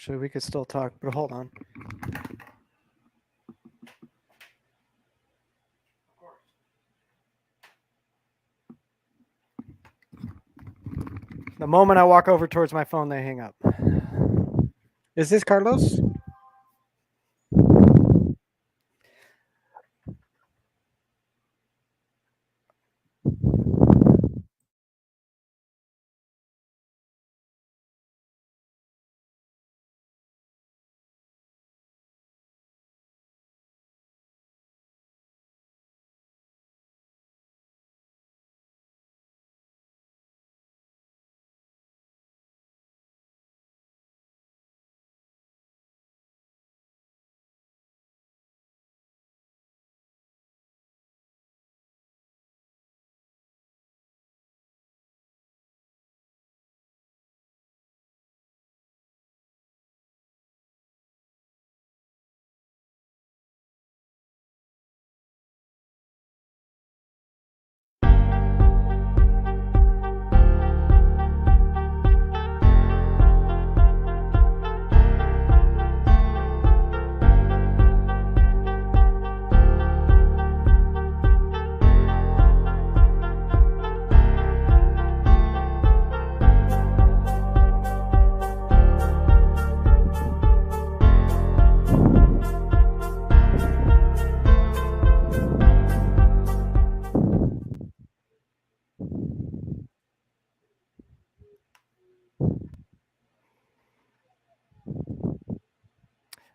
Actually, we could still talk, but hold on. The moment I walk over towards my phone, they hang up. Is this Carlos?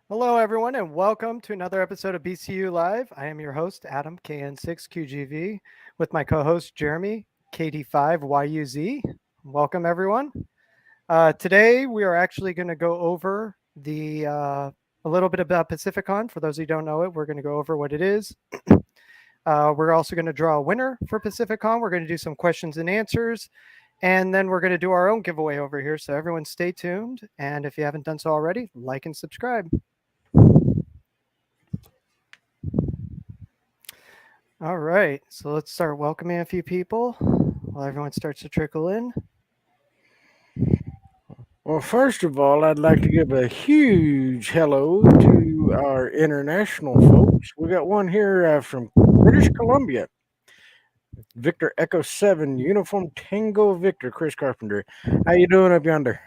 Hello, everyone, and welcome to another episode of BCU Live. I am your host, Adam, KN6QGV, with my co-host, Jeremy, KD5YUZ. Welcome, everyone. Today, we are actually going to go over a little bit about Pacificon. For those who don't know it, we're going to go over what it is. We're also going to draw a winner for Pacificon. We're going to do some questions and answers, and then we're going to do our own giveaway over here. So everyone stay tuned, and if you haven't done so already, like and subscribe. All right, so let's start welcoming a few people while everyone starts to trickle in. Well, first of all, I'd like to give a huge hello to our international folks. We got one here from British Columbia. Victor Echo 7, Uniform Tango Victor, Chris Carpenter. How you doing up yonder?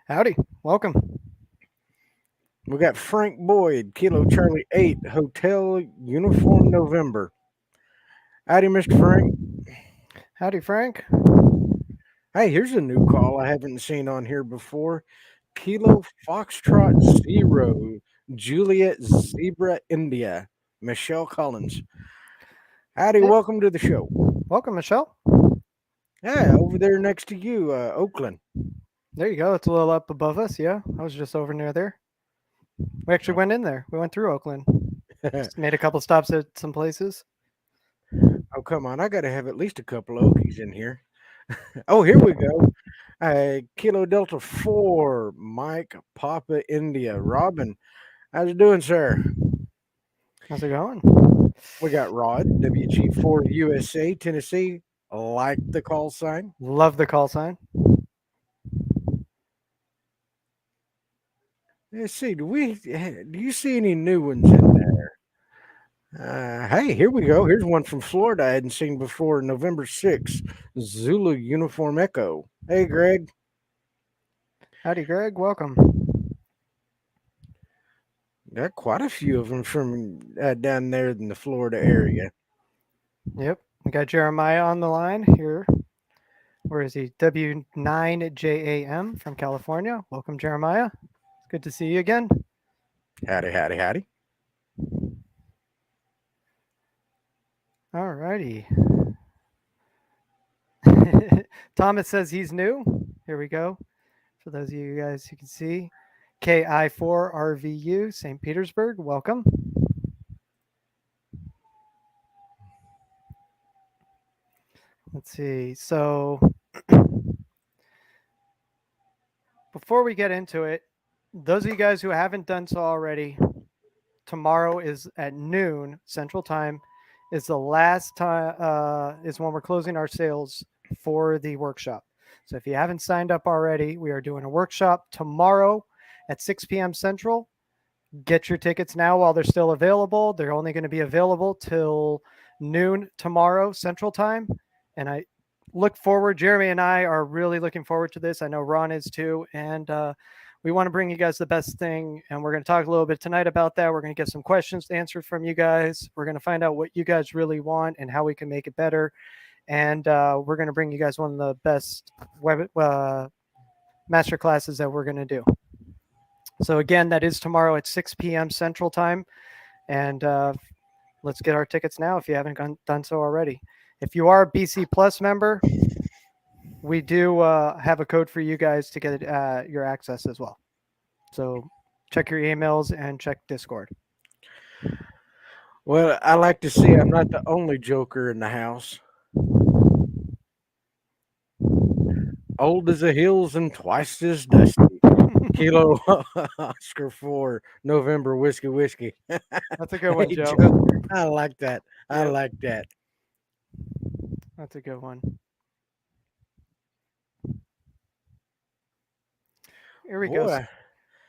Howdy, welcome. We got Frank Boyd, Kilo Charlie 8, Hotel Uniform November. Howdy, Mr. Frank. Howdy, Frank. Hey, here's a new call I haven't seen on here before. Kilo Foxtrot 0, Juliet Zebra India, Michelle Collins. Howdy, Hey. welcome to the show. Welcome, Michelle. Yeah, over there next to you, Oakland. There you go. It's a little up above us. Yeah, I was just over near there. We actually went in there. We went through Oakland. Just made a couple stops at some places. Oh, come on. I got to have at least a couple Okies in here. Oh, here we go. Kilo Delta 4, Mike Papa India. Robin, how's it doing, sir? How's it going? We got Rod, WG4 USA, Tennessee. Like the call sign. Love the call sign. Let's see. Do you see any new ones in there? Hey, here we go. Here's one from Florida I hadn't seen before. November 6th, Zulu Uniform Echo. Hey, Greg. Howdy, Greg. Welcome. Got quite a few of them from down there in the Florida area. Yep. We got Jeremiah on the line here. Where is he? W9JAM from California. Welcome, Jeremiah. It's good to see you again. Howdy, howdy, howdy. All righty. Thomas says he's new. Here we go. For those of you guys who can see, KI4RVU, St. Petersburg. Welcome. Let's see. So before we get into it, those of you guys who haven't done so already, tomorrow is at noon Central Time. Is the last time is when we're closing our sales for the workshop. So if you haven't signed up already, we are doing a workshop tomorrow at 6 p.m. Central. Get your tickets now while they're still available. They're only going to be available till noon tomorrow Central Time. And I look forward, Jeremy and I are really looking forward to this. I know Ron is too. And we want to bring you guys the best thing. And we're going to talk a little bit tonight about that. We're going to get some questions answered from you guys. We're going to find out what you guys really want and how we can make it better. And we're going to bring you guys one of the best web master classes that we're going to do. So again, that is tomorrow at 6 p.m. Central Time. And let's get our tickets now if you haven't done so already. If you are a BC Plus member, we do have a code for you guys to get your access as well. So check your emails and check Discord. Well, I like to see I'm not the only joker in the house. Old as the hills and twice as dusty. Kilo Oscar for November whiskey. That's a good one, Hey, Joe. I like that. I Yep. like that. That's a good one. Here we go. Boy,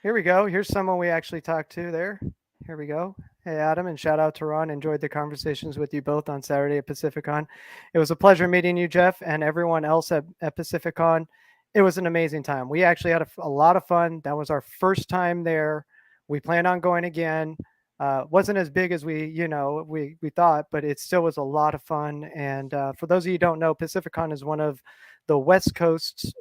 Here we go. Here's someone we actually talked to there. Here we go. Hey, Adam, and shout out to Ron. Enjoyed the conversations with you both on Saturday at Pacificon. It was a pleasure meeting you, Jeff, and everyone else at Pacificon. It was an amazing time. We actually had a lot of fun. That was our first time there. We plan on going again. Wasn't as big as we thought, but it still was a lot of fun. And for those of you who don't know, Pacificon is one of the West Coast's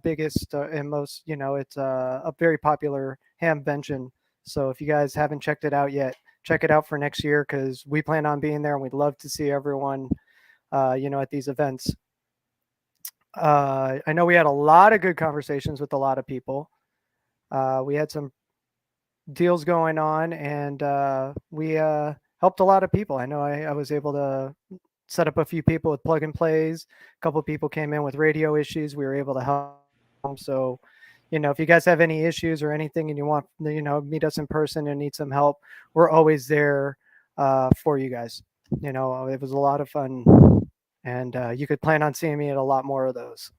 biggest and most, it's a very popular ham convention. So if you guys haven't checked it out yet, check it out for next year because we plan on being there and we'd love to see everyone, at these events. I know we had a lot of good conversations with a lot of people. We had some deals going on and we helped a lot of people. I know I was able to set up a few people with plug and plays. A couple of people came in with radio issues. We were able to help them. So, if you guys have any issues or anything and you want, meet us in person and need some help, we're always there for you guys. It was a lot of fun and you could plan on seeing me at a lot more of those.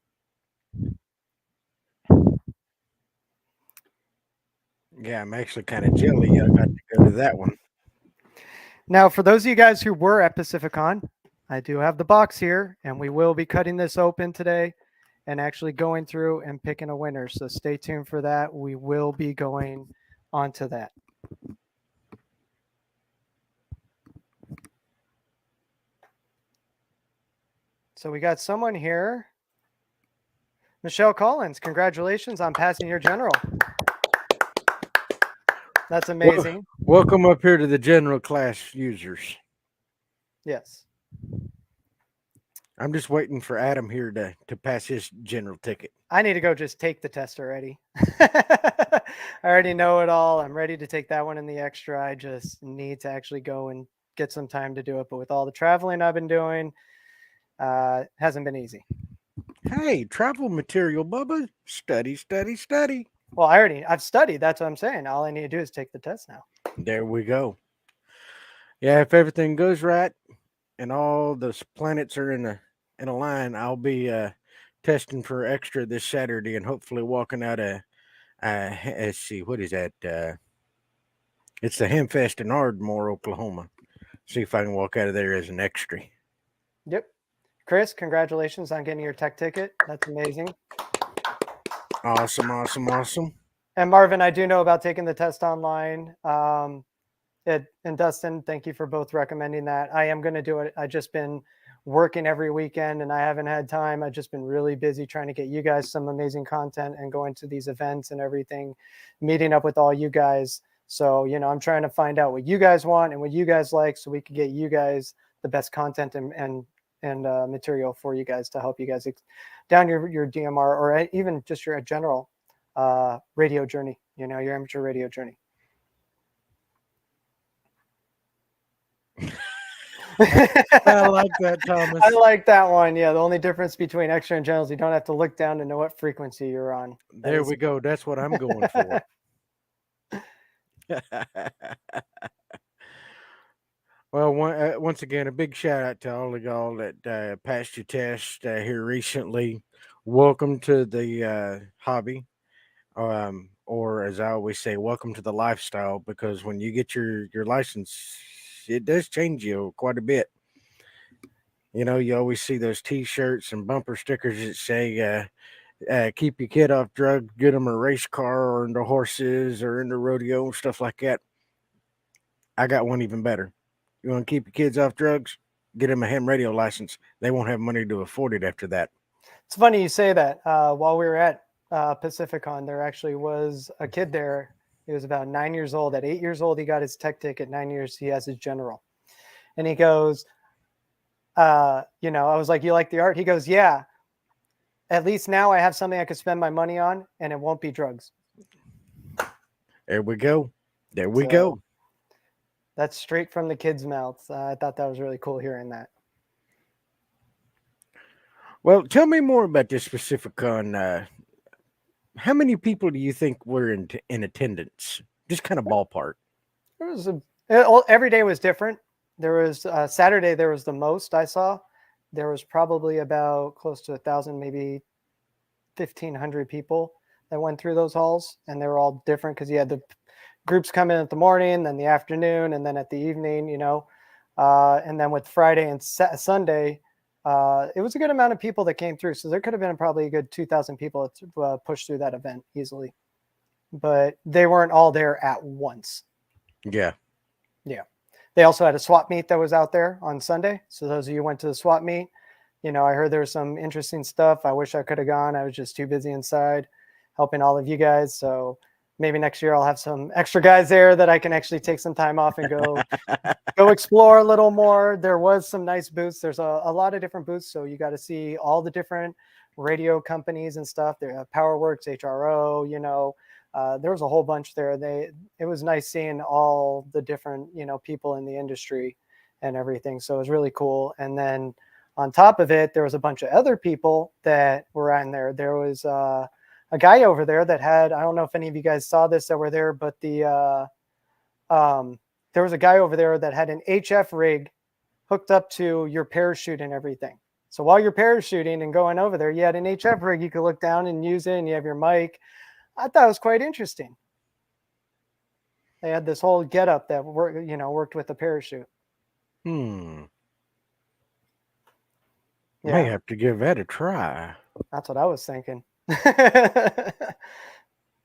yeah, I'm actually kind of jelly. I got to go to that one. Now, for those of you guys who were at Pacificon, I do have the box here, and we will be cutting this open today and actually going through and picking a winner. So stay tuned for that. We will be going on to that. So we got someone here. Michelle Collins, congratulations on passing your general. That's amazing. Welcome up here to the general class users. Yes. I'm just waiting for Adam here to pass his general ticket. I need to go just take the test already. I already know it all. I'm ready to take that one in the extra. I just need to actually go and get some time to do it. But with all the traveling I've been doing, it hasn't been easy. Hey, travel material, Bubba. Study. Well, I've studied. That's what I'm saying. All I need to do is take the test now. There we go. Yeah, if everything goes right and all the planets are in a line, I'll be testing for extra this Saturday and hopefully walking out let's see, what is that? It's the Hamfest in Ardmore, Oklahoma. See if I can walk out of there as an extra. Yep. Chris, congratulations on getting your tech ticket. That's amazing. Awesome. And Marvin, I do know about taking the test online. And Dustin, thank you for both recommending that. I am going to do it. I've just been working every weekend and I haven't had time. I've just been really busy trying to get you guys some amazing content and going to these events and everything, meeting up with all you guys. So, I'm trying to find out what you guys want and what you guys like so we can get you guys the best content and material for you guys to help you guys down your DMR or even just your general radio journey, your amateur radio journey. I like that, Thomas. I like that one. Yeah, the only difference between extra and general is you don't have to look down to know what frequency you're on. There we go. That's what I'm going for. Well, once again, a big shout out to all of y'all that passed your test here recently. welcome to the hobby, or as I always say, welcome to the lifestyle. Because when you get your license, it does change you quite a bit. You always see those T-shirts and bumper stickers that say, "Keep your kid off drugs, get them a race car or into horses or into rodeo and stuff like that." I got one even better. You want to keep your kids off drugs? Get them a ham radio license. They won't have money to afford it after that. It's funny you say that. While we were at Pacificon, there actually was a kid there. He was about 9 years old. At 8 years old, he got his tech ticket. 9 years, he has his general. And he goes, I was like, "You like the art?" He goes, "Yeah. At least now I have something I could spend my money on, and it won't be drugs." There we go. There we So go. that's straight from the kids' mouths. I thought that was really cool hearing that. Well, tell me more about this Pacificon. How many people do you think were in attendance? Just kind of ballpark. Every day was different. There was Saturday. There was the most I saw. There was probably about close to 1,000, maybe 1,500 people that went through those halls, and they were all different because you had the groups come in at the morning, then the afternoon, and then at the evening. And then with Friday and Sunday, it was a good amount of people that came through. So there could have been probably a good 2,000 people to push through that event easily, but they weren't all there at once. Yeah. Yeah. They also had a swap meet that was out there on Sunday. So those of you who went to the swap meet, I heard there was some interesting stuff. I wish I could have gone. I was just too busy inside helping all of you guys. So maybe next year I'll have some extra guys there that I can actually take some time off and go explore a little more. There was some nice booths. There's a lot of different booths. So you got to see all the different radio companies and stuff. There, PowerWorks, HRO, there was a whole bunch there. It was nice seeing all the different, people in the industry and everything. So it was really cool. And then on top of it, there was a bunch of other people that were on there. There was a guy over there that had, I don't know if any of you guys saw this that were there, but there was a guy over there that had an HF rig hooked up to your parachute and everything. So while you're parachuting and going over there, you had an HF rig you could look down and use it, and you have your mic. I thought it was quite interesting. They had this whole getup that worked with the parachute. Yeah. May have to give that a try. That's what I was thinking.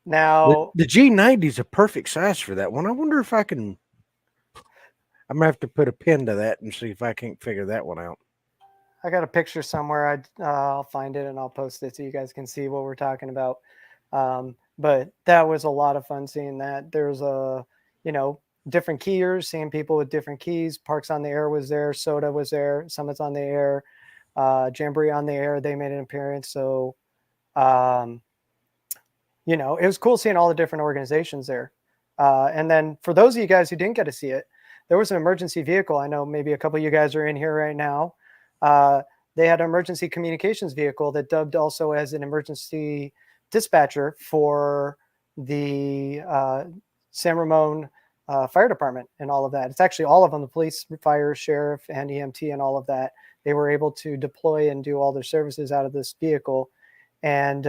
Now the G90 is a perfect size for that one. I wonder if I can. I'm gonna have to put a pin to that and see if I can't figure that one out. I got a picture somewhere. I'll find it and I'll post it so you guys can see what we're talking about. But that was a lot of fun seeing that. There's different keyers, seeing people with different keys. Parks on the Air was there. Soda was there. Summits on the Air. Jamboree on the Air. They made an appearance. So, it was cool seeing all the different organizations there. And then for those of you guys who didn't get to see it, there was an emergency vehicle. I know maybe a couple of you guys are in here right now. They had an emergency communications vehicle that dubbed also as an emergency dispatcher for the San Ramon Fire Department and all of that. It's actually all of them, the police, fire, sheriff, and EMT and all of that. They were able to deploy and do all their services out of this vehicle. And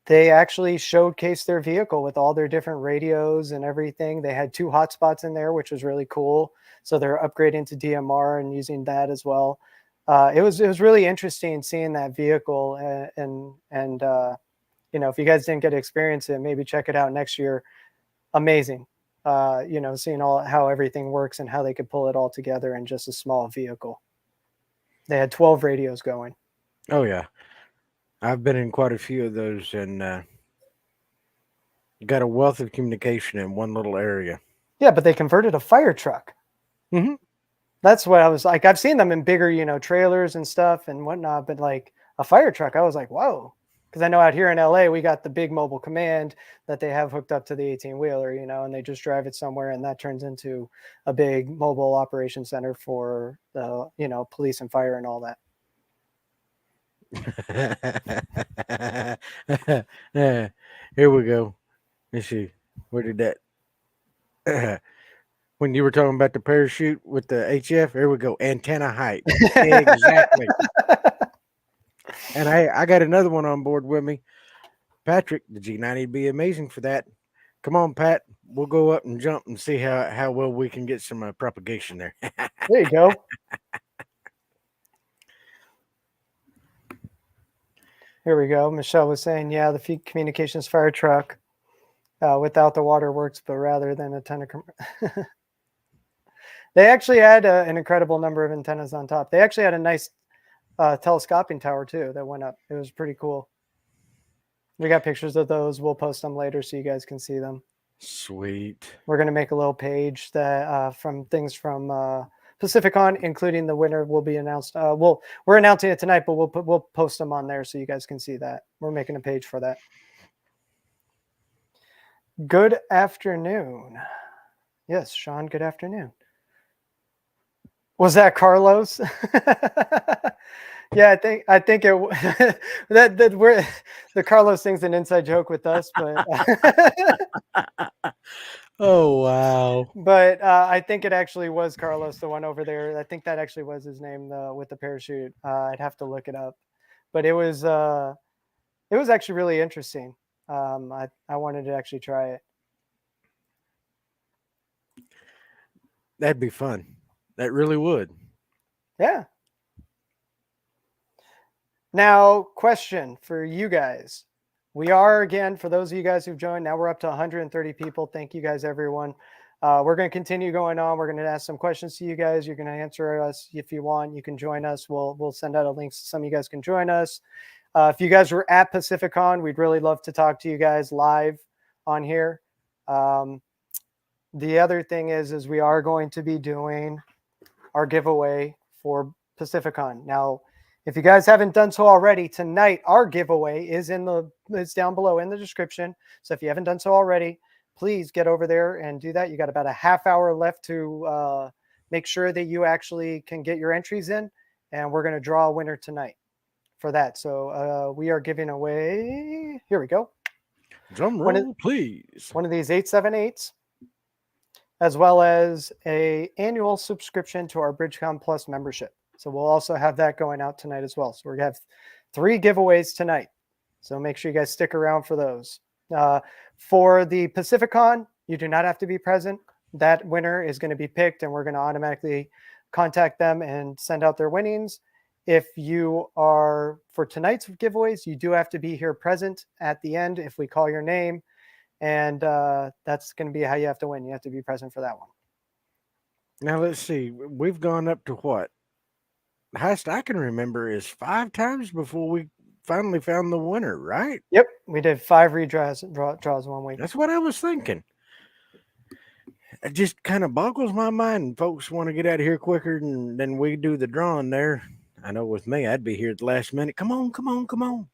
they actually showcased their vehicle with all their different radios and everything. They had 2 hotspots in there, which was really cool. So they're upgrading to DMR and using that as well. It was really interesting seeing that vehicle, and if you guys didn't get to experience it, maybe check it out next year. Amazing, seeing how everything works and how they could pull it all together in just a small vehicle. They had 12 radios going. Oh yeah, I've been in quite a few of those, and got a wealth of communication in one little area. Yeah, but they converted a fire truck. Mm-hmm. That's what I was like. I've seen them in bigger, trailers and stuff and whatnot, but like a fire truck, I was like, whoa. Because I know out here in LA, we got the big mobile command that they have hooked up to the 18-wheeler, and they just drive it somewhere, and that turns into a big mobile operation center for the, police and fire and all that. Here we go. Let's see. Where did that? When you were talking about the parachute with the HF, here we go. Antenna height. Exactly. And I got another one on board with me. Patrick, the G90 would be amazing for that. Come on, Pat. We'll go up and jump and see how well we can get some propagation there. There you go. Here we go. Michelle was saying, yeah, the communications fire truck without the waterworks, but rather than a ton of. They actually had an incredible number of antennas on top. They actually had a nice telescoping tower too that went up. It was pretty cool. We got pictures of those. We'll post them later so you guys can see them. Sweet. We're going to make a little page that from things from Pacificon, including the winner will be announced. We're announcing it tonight, but we'll post them on there so you guys can see that. We're making a page for that. Good afternoon. Yes, Sean, good afternoon. Was that Carlos? Yeah, I think it that we're the Carlos thing's an inside joke with us, but Oh wow! But I think it actually was Carlos, the one over there. I think that actually was his name with the parachute. I'd have to look it up, but it was actually really interesting. I wanted to actually try it. That'd be fun. That really would. Yeah. Now, question for you guys. We are, again, for those of you guys who've joined, now we're up to 130 people. Thank you guys, everyone. We're going to continue going on. We're going to ask some questions to you guys. You're going to answer us if you want. You can join us. We'll send out a link so some of you guys can join us. If you guys were at Pacificon, we'd really love to talk to you guys live on here. The other thing is we are going to be doing our giveaway for Pacificon. Now, if you guys haven't done so already, tonight our giveaway is it's down below in the description. So if you haven't done so already, please get over there and do that. You got about a half hour left to make sure that you actually can get your entries in, and we're going to draw a winner tonight for that. So we are giving away. Here we go. Drum roll, please. One of these 878s, as well as a annual subscription to our BridgeCom Plus membership. So we'll also have that going out tonight as well. So we're going to have 3 giveaways tonight. So make sure you guys stick around for those. For the Pacificon, you do not have to be present. That winner is going to be picked, and we're going to automatically contact them and send out their winnings. If you are, for tonight's giveaways, you do have to be here present at the end if we call your name. And that's going to be how you have to win. You have to be present for that one. Now, let's see. We've gone up to what? Highest I can remember is 5 times before we finally found the winner, right? Yep. We did 5 redraws draws 1 week. That's what I was thinking. It just kind of boggles my mind. Folks want to get out of here quicker than we do the drawing there. I know with me, I'd be here at the last minute. Come on, come on, come on.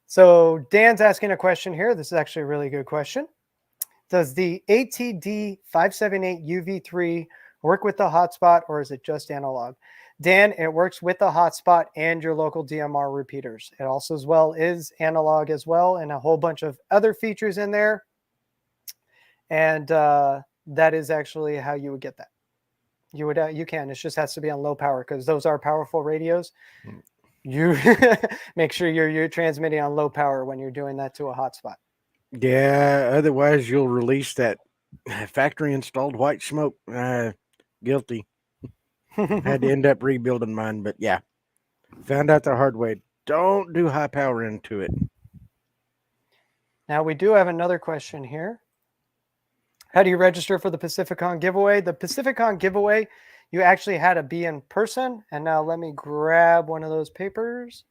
So Dan's asking a question here. This is actually a really good question. Does the ATD 578 UV3 work with the hotspot, or is it just analog? Dan, it works with the hotspot and your local DMR repeaters. It also as well is analog as well, and a whole bunch of other features in there. And that is actually how you would get that. You can. It just has to be on low power because those are powerful radios. You make sure you're transmitting on low power when you're doing that to a hotspot. Yeah, otherwise you'll release that factory installed white smoke. Guilty. Had to end up rebuilding mine, but yeah, found out the hard way. Don't do high power into it. Now we do have another question here. How do you register for the Pacificon giveaway? The Pacificon giveaway, you actually had to be in person. And now let me grab one of those papers.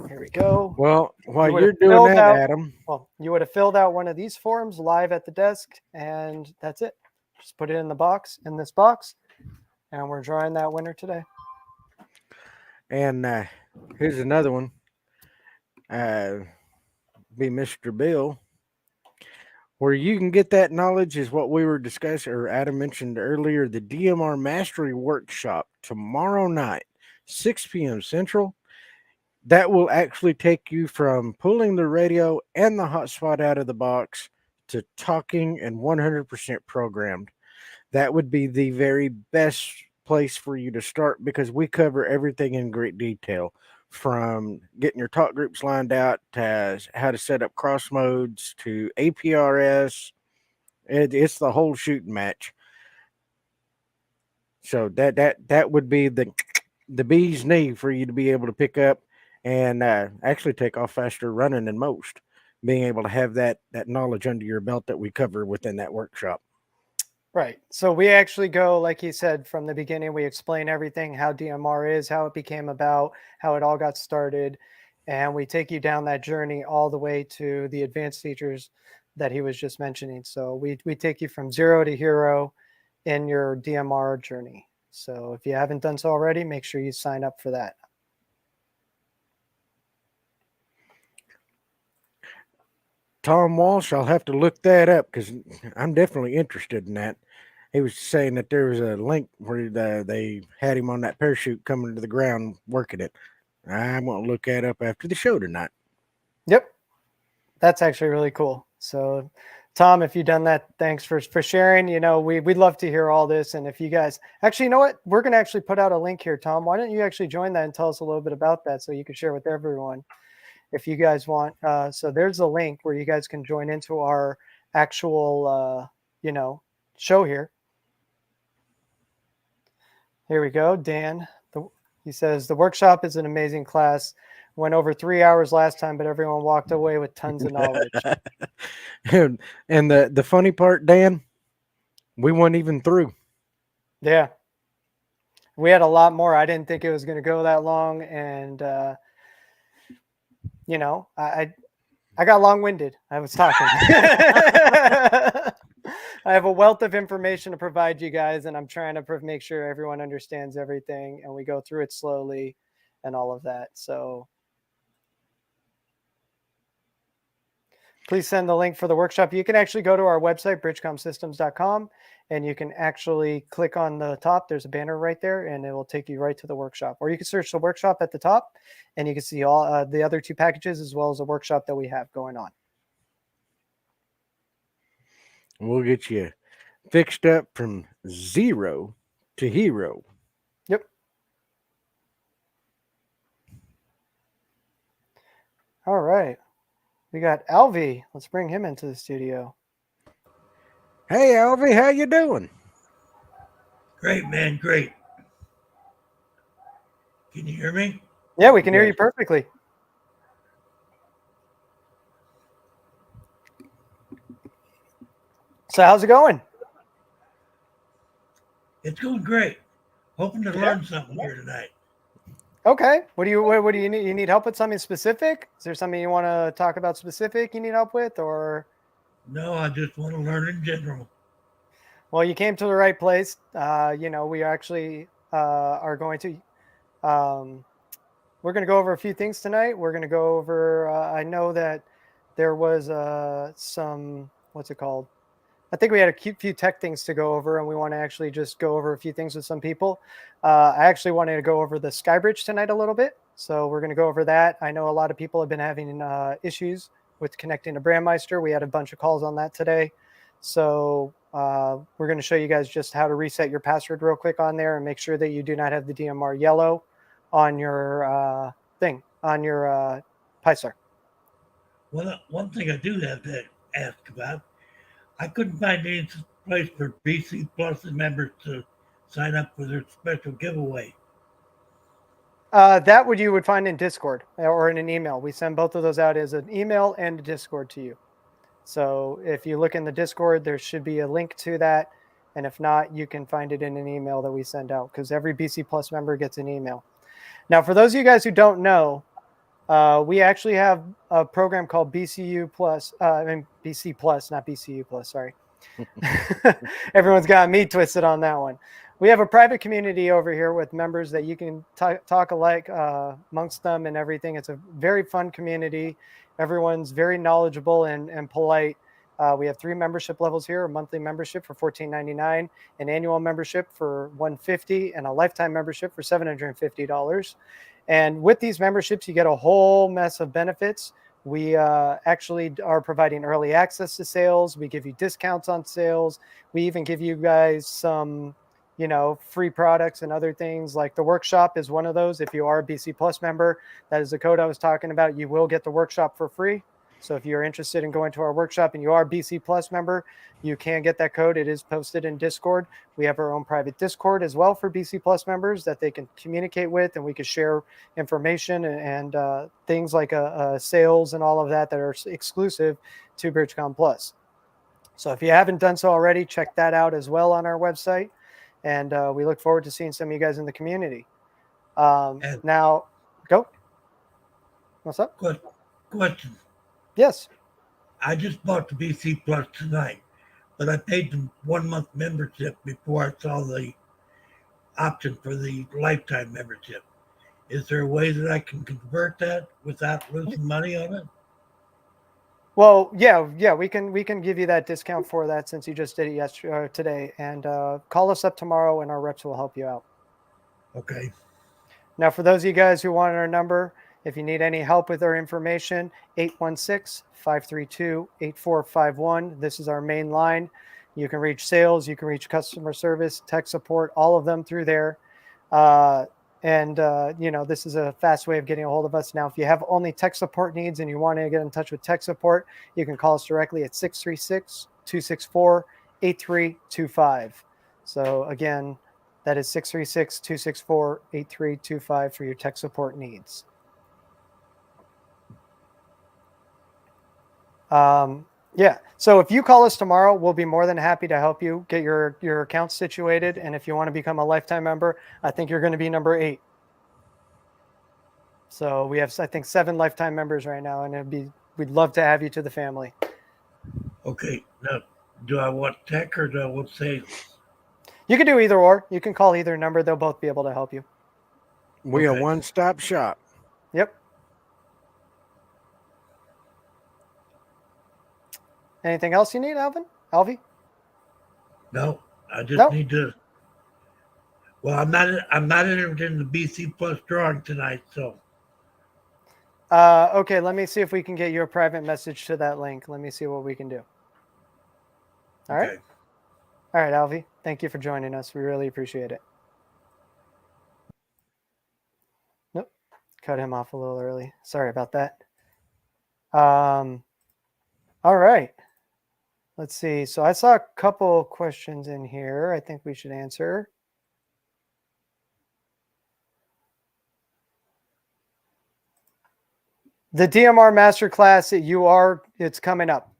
Here we go. Well, while you're doing that, Adam. Well, you would have filled out one of these forms live at the desk, and that's it. Just put it in this box, and we're drawing that winner today. And here's another one. Be Mr. Bill. Where you can get that knowledge is what we were discussing, or Adam mentioned earlier, the DMR Mastery Workshop tomorrow night, 6 p.m. Central. That will actually take you from pulling the radio and the hotspot out of the box to talking and 100% programmed. That would be the very best place for you to start because we cover everything in great detail, from getting your talk groups lined out to how to set up cross modes to APRS. It's the whole shooting match. So that would be the bee's knee for you to be able to pick up and actually take off faster running than most. Being able to have that knowledge under your belt that we cover within that workshop. Right. So we actually go, like you said, from the beginning, we explain everything, how DMR is, how it became about, how it all got started. And we take you down that journey all the way to the advanced features that he was just mentioning. So we take you from zero to hero in your DMR journey. So if you haven't done so already, make sure you sign up for that. Tom Walsh, I'll have to look that up because I'm definitely interested in that. He was saying that there was a link where they had him on that parachute coming to the ground working it. I'm going to look that up after the show tonight. Yep. That's actually really cool. So Tom, if you've done that, thanks for sharing. You know, we'd love to hear all this. And if you guys actually, you know what, we're going to actually put out a link here, Tom. Why don't you actually join that and tell us a little bit about that so you can share with everyone if you guys want. So there's a link where you guys can join into our actual, you know, show here. Here we go. Dan, he says, the workshop is an amazing class. Went over 3 hours last time, but everyone walked away with tons of knowledge. and the funny part, Dan, we weren't even through. Yeah. We had a lot more. I didn't think it was going to go that long. And, you know, I got long-winded. I was talking. I have a wealth of information to provide you guys, and I'm trying to make sure everyone understands everything, and we go through it slowly and all of that. So please send the link for the workshop. You can actually go to our website, bridgecomsystems.com, and you can actually click on the top. There's a banner right there, and it will take you right to the workshop. Or you can search the workshop at the top, and you can see all the other two packages as well as the workshop that we have going on. We'll get you fixed up from zero to hero. Yep. All right. We got Alvy. Let's bring him into the studio. Hey, Alvy, how you doing? Great, man. Great. Can you hear me? Yeah, we can hear you perfectly. So how's it going? It's going great. Hoping to learn something here tonight. Okay. What do you need? You need help with something specific? Is there something you want to talk about specific you need help with, or? No, I just want to learn in general. Well, you came to the right place. You know, we actually are going to, we're going to go over a few things tonight. We're going to go over, I know that there was some, what's it called? I think we had a few tech things to go over, and we want to actually just go over a few things with some people. I actually wanted to go over the SkyBridge tonight a little bit. So we're going to go over that. I know a lot of people have been having issues with connecting to Brandmeister. We had a bunch of calls on that today. So we're going to show you guys just how to reset your password real quick on there and make sure that you do not have the DMR yellow on your thing, on your PyStar. Well, one thing I do have to ask about, I couldn't find any place for BC Plus members to sign up for their special giveaway. That you would find in Discord or in an email. We send both of those out as an email and a Discord to you. So if you look in the Discord, there should be a link to that. And if not, you can find it in an email that we send out, because every BC Plus member gets an email. Now, for those of you guys who don't know, we actually have a program called BCU Plus. BC Plus, not BCU Plus. Sorry. Everyone's got me twisted on that one. We have a private community over here with members that you can talk alike amongst them and everything. It's a very fun community. Everyone's very knowledgeable and polite. We have 3 membership levels here: a monthly membership for $14.99, an annual membership for $150, and a lifetime membership for $750. And with these memberships, you get a whole mess of benefits. We actually are providing early access to sales. We give you discounts on sales. We even give you guys some, free products and other things. Like the workshop is one of those. If you are a BC Plus member, that is the code I was talking about. You will get the workshop for free. So if you're interested in going to our workshop and you are a BC Plus member, you can get that code. It is posted in Discord. We have our own private Discord as well for BC Plus members that they can communicate with, and we can share information and things like sales and all of that are exclusive to BridgeCom Plus. So if you haven't done so already, check that out as well on our website. And we look forward to seeing some of you guys in the community. Now, go. What's up? Question. Yes. I just bought the BC Plus tonight, but I paid the 1 month membership before I saw the option for the lifetime membership. Is there a way that I can convert that without losing money on it? Well, yeah, we can give you that discount for that since you just did it yesterday, today. And call us up tomorrow, and our reps will help you out. Okay. Now, for those of you guys who want our number, if you need any help with our information, 816-532-8451. This is our main line. You can reach sales, you can reach customer service, tech support, all of them through there. This is a fast way of getting a hold of us. Now, if you have only tech support needs and you want to get in touch with tech support, you can call us directly at 636-264-8325. So again, that is 636-264-8325 for your tech support needs. So if you call us tomorrow, we'll be more than happy to help you get your account situated. And if you want to become a lifetime member, I think you're going to be number 8. So we have, I think, 7 lifetime members right now, and we'd love to have you to the family. Okay. Now, do I want tech or do I want sales? You can do either or. You can call either number. They'll both be able to help you. We are one-stop shop. Yep. Anything else you need, Alvy? No, I just need to. Well, I'm not entered in the BC Plus drawing tonight, so. Okay, let me see if we can get you a private message to that link. Let me see what we can do. All right. All right, Alvy. Thank you for joining us. We really appreciate it. Nope. Cut him off a little early. Sorry about that. All right. Let's see. So I saw a couple questions in here I think we should answer. The DMR Masterclass, it's coming up.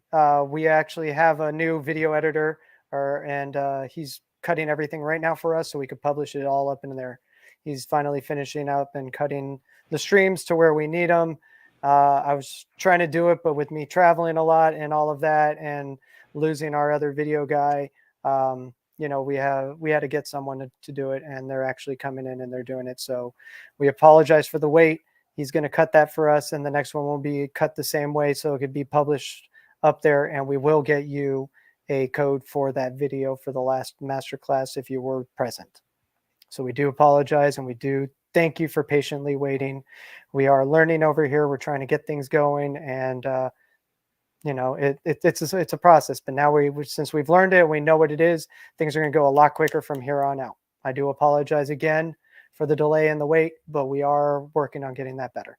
We actually have a new video editor, and he's cutting everything right now for us so we could publish it all up in there. He's finally finishing up and cutting the streams to where we need them. I was trying to do it, but with me traveling a lot and all of that and losing our other video guy, we had to get someone to do it, and they're actually coming in and they're doing it. So we apologize for the wait. He's going to cut that for us, and the next one will be cut the same way so it could be published up there, and we will get you a code for that video for the last masterclass if you were present. So we do apologize, and we do thank you for patiently waiting. We are learning over here. We're trying to get things going, and it's a process. But now since we've learned it, we know what it is. Things are going to go a lot quicker from here on out. I do apologize again for the delay and the wait, but we are working on getting that better.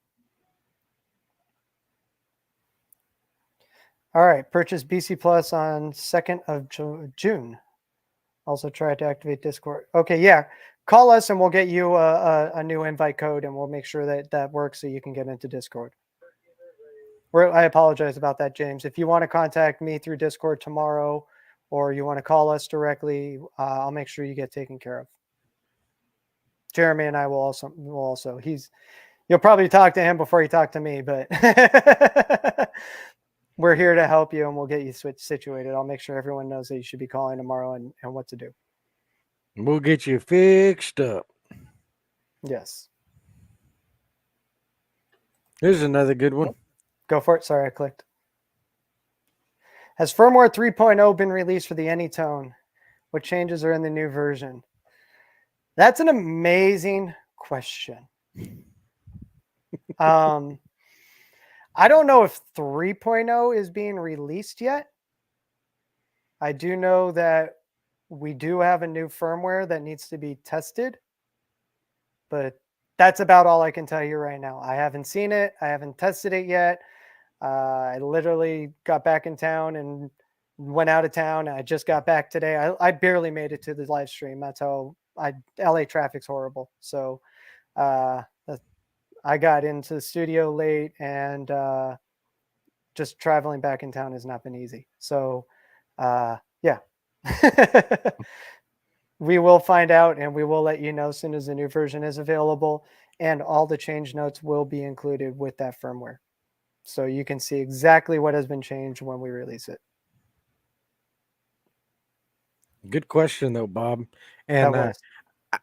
All right, purchase BC Plus on 2nd of June. Also try to activate Discord. Okay, yeah. Call us and we'll get you a new invite code, and we'll make sure that works so you can get into Discord. I apologize about that, James. If you want to contact me through Discord tomorrow, or you want to call us directly, I'll make sure you get taken care of. Jeremy and I will also. You'll probably talk to him before you talk to me, but we're here to help you, and we'll get you situated. I'll make sure everyone knows that you should be calling tomorrow and what to do. We'll get you fixed up. Yes. Here's another good one. Go for it. Sorry, I clicked. Has firmware 3.0 been released for the AnyTone? What changes are in the new version? That's an amazing question. I don't know if 3.0 is being released yet. I do know that We do have a new firmware that needs to be tested, but that's about all I can tell you right now. I haven't seen it. I haven't tested it yet. I literally got back in town and went out of town. I just got back today. I barely made it to the live stream. That's how LA traffic's horrible. So I got into the studio late, and just traveling back in town has not been easy. So yeah. We will find out, and we will let you know as soon as the new version is available, and all the change notes will be included with that firmware. So you can see exactly what has been changed when we release it. Good question, though, Bob. That And was.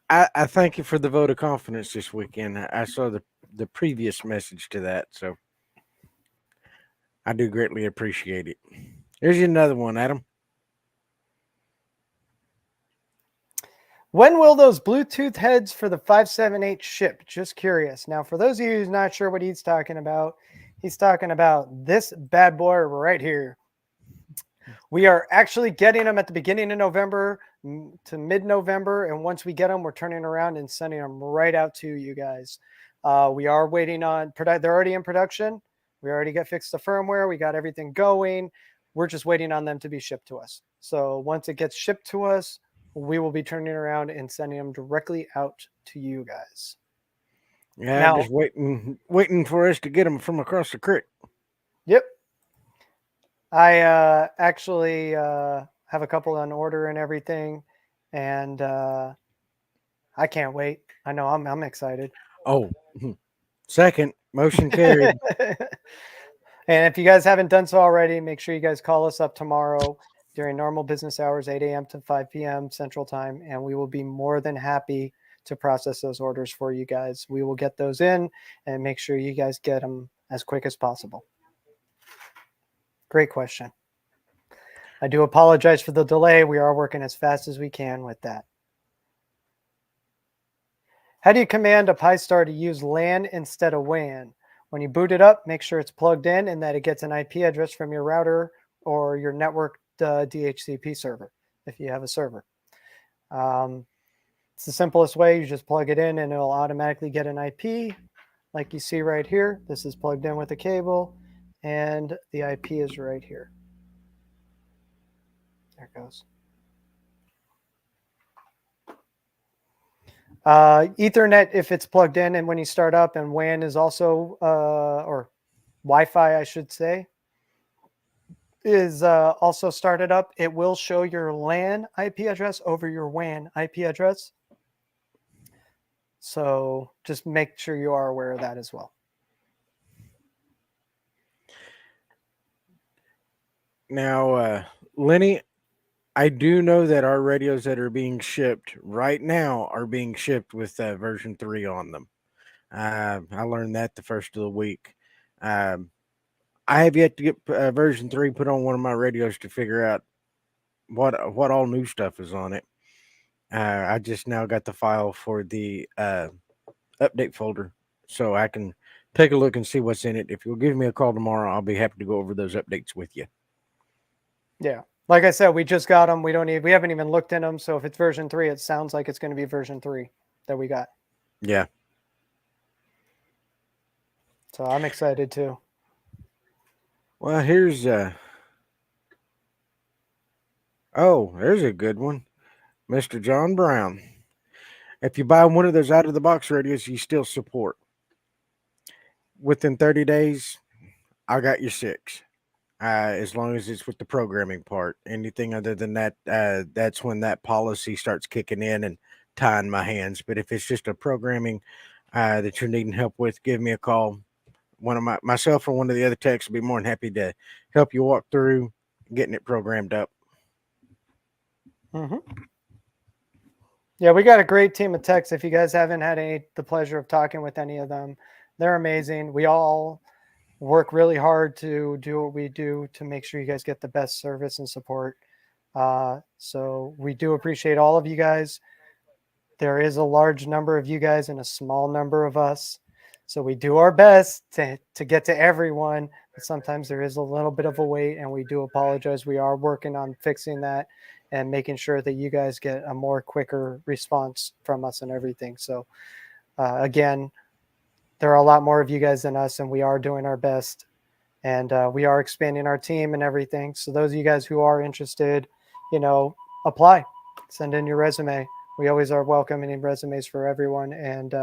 I thank you for the vote of confidence this weekend. I saw the previous message to that, so I do greatly appreciate it. Here's another one, Adam. When will those Bluetooth heads for the 578 ship? Just curious. Now, for those of you who's not sure what he's talking about this bad boy right here. We are actually getting them at the beginning of November to mid-November, and once we get them, we're turning around and sending them right out to you guys. We are waiting on they're already in production. We already got fixed the firmware. We got everything going. We're just waiting on them to be shipped to us. So once it gets shipped to us, we will be turning around and sending them directly out to you guys. Yeah, Now, just waiting for us to get them from across the creek. Yep. I actually have a couple on order and everything, and I can't wait. I know I'm excited. Oh, second, motion carried. And if you guys haven't done so already, make sure you guys call us up tomorrow during normal business hours, 8 a.m. to 5 p.m. Central Time, and we will be more than happy to process those orders for you guys. We will get those in and make sure you guys get them as quick as possible. Great question. I do apologize for the delay. We are working as fast as we can with that. How do you command a Pi-Star to use LAN instead of WAN? When you boot it up, make sure it's plugged in and that it gets an IP address from your router or your network DHCP server, if you have a server. It's the simplest way. You just plug it in and it'll automatically get an IP. Like you see right here, this is plugged in with a cable and the IP is right here. There it goes. Ethernet, if it's plugged in and when you start up, and WAN is also, or Wi-Fi, I should say, is also started up, it will show your LAN IP address over your WAN IP address. So just make sure you are aware of that as well. Now, Lenny, I do know that our radios that are being shipped right now are being shipped with version 3 on them. I learned that the first of the week. I have yet to get version 3 put on one of my radios to figure out what all new stuff is on it. I just now got the file for the update folder, so I can take a look and see what's in it. If you'll give me a call tomorrow, I'll be happy to go over those updates with you. Yeah. Like I said, we just got them. We haven't even looked in them. So if it's version 3, it sounds like it's going to be version 3 that we got. Yeah. So I'm excited too. Well, here's there's a good one. Mr. John Brown. If you buy one of those out of the box radios, you still support. Within 30 days, I got you 6. As long as it's with the programming part. Anything other than that, that's when that policy starts kicking in and tying my hands. But if it's just a programming that you're needing help with, give me a call. One of myself or one of the other techs will be more than happy to help you walk through getting it programmed up. Mm-hmm. Yeah, we got a great team of techs. If you guys haven't had the pleasure of talking with any of them, they're amazing. We all work really hard to do what we do to make sure you guys get the best service and support. So we do appreciate all of you guys. There is a large number of you guys and a small number of us. So we do our best to get to everyone, but sometimes there is a little bit of a wait, and we do apologize. We are working on fixing that, and making sure that you guys get a more quicker response from us and everything. So again, there are a lot more of you guys than us, and we are doing our best, and we are expanding our team and everything. So those of you guys who are interested, apply, send in your resume. We always are welcoming resumes for everyone. And,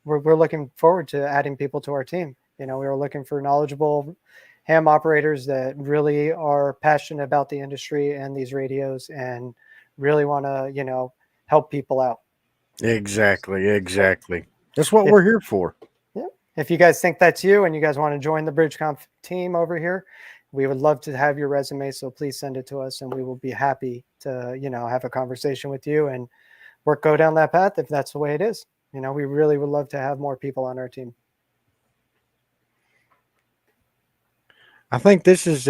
we're looking forward to adding people to our team. We are looking for knowledgeable ham operators that really are passionate about the industry and these radios and really want to, help people out. Exactly. That's what we're here for. Yeah. If you guys think that's you and you guys want to join the BridgeCom team over here, we would love to have your resume. So please send it to us, and we will be happy to, have a conversation with you and go down that path if that's the way it is. We really would love to have more people on our team. I think this is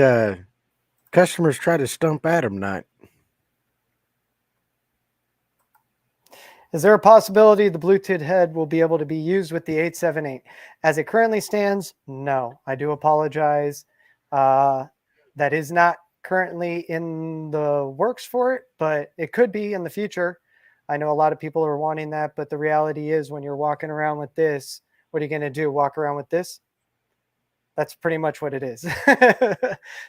customers try to stump Adam night. Is there a possibility the Bluetooth head will be able to be used with the 878? As it currently stands, no. I do apologize. That is not currently in the works for it, but it could be in the future. I know a lot of people are wanting that, but the reality is when you're walking around with this, what are you going to do? Walk around with this? That's pretty much what it is.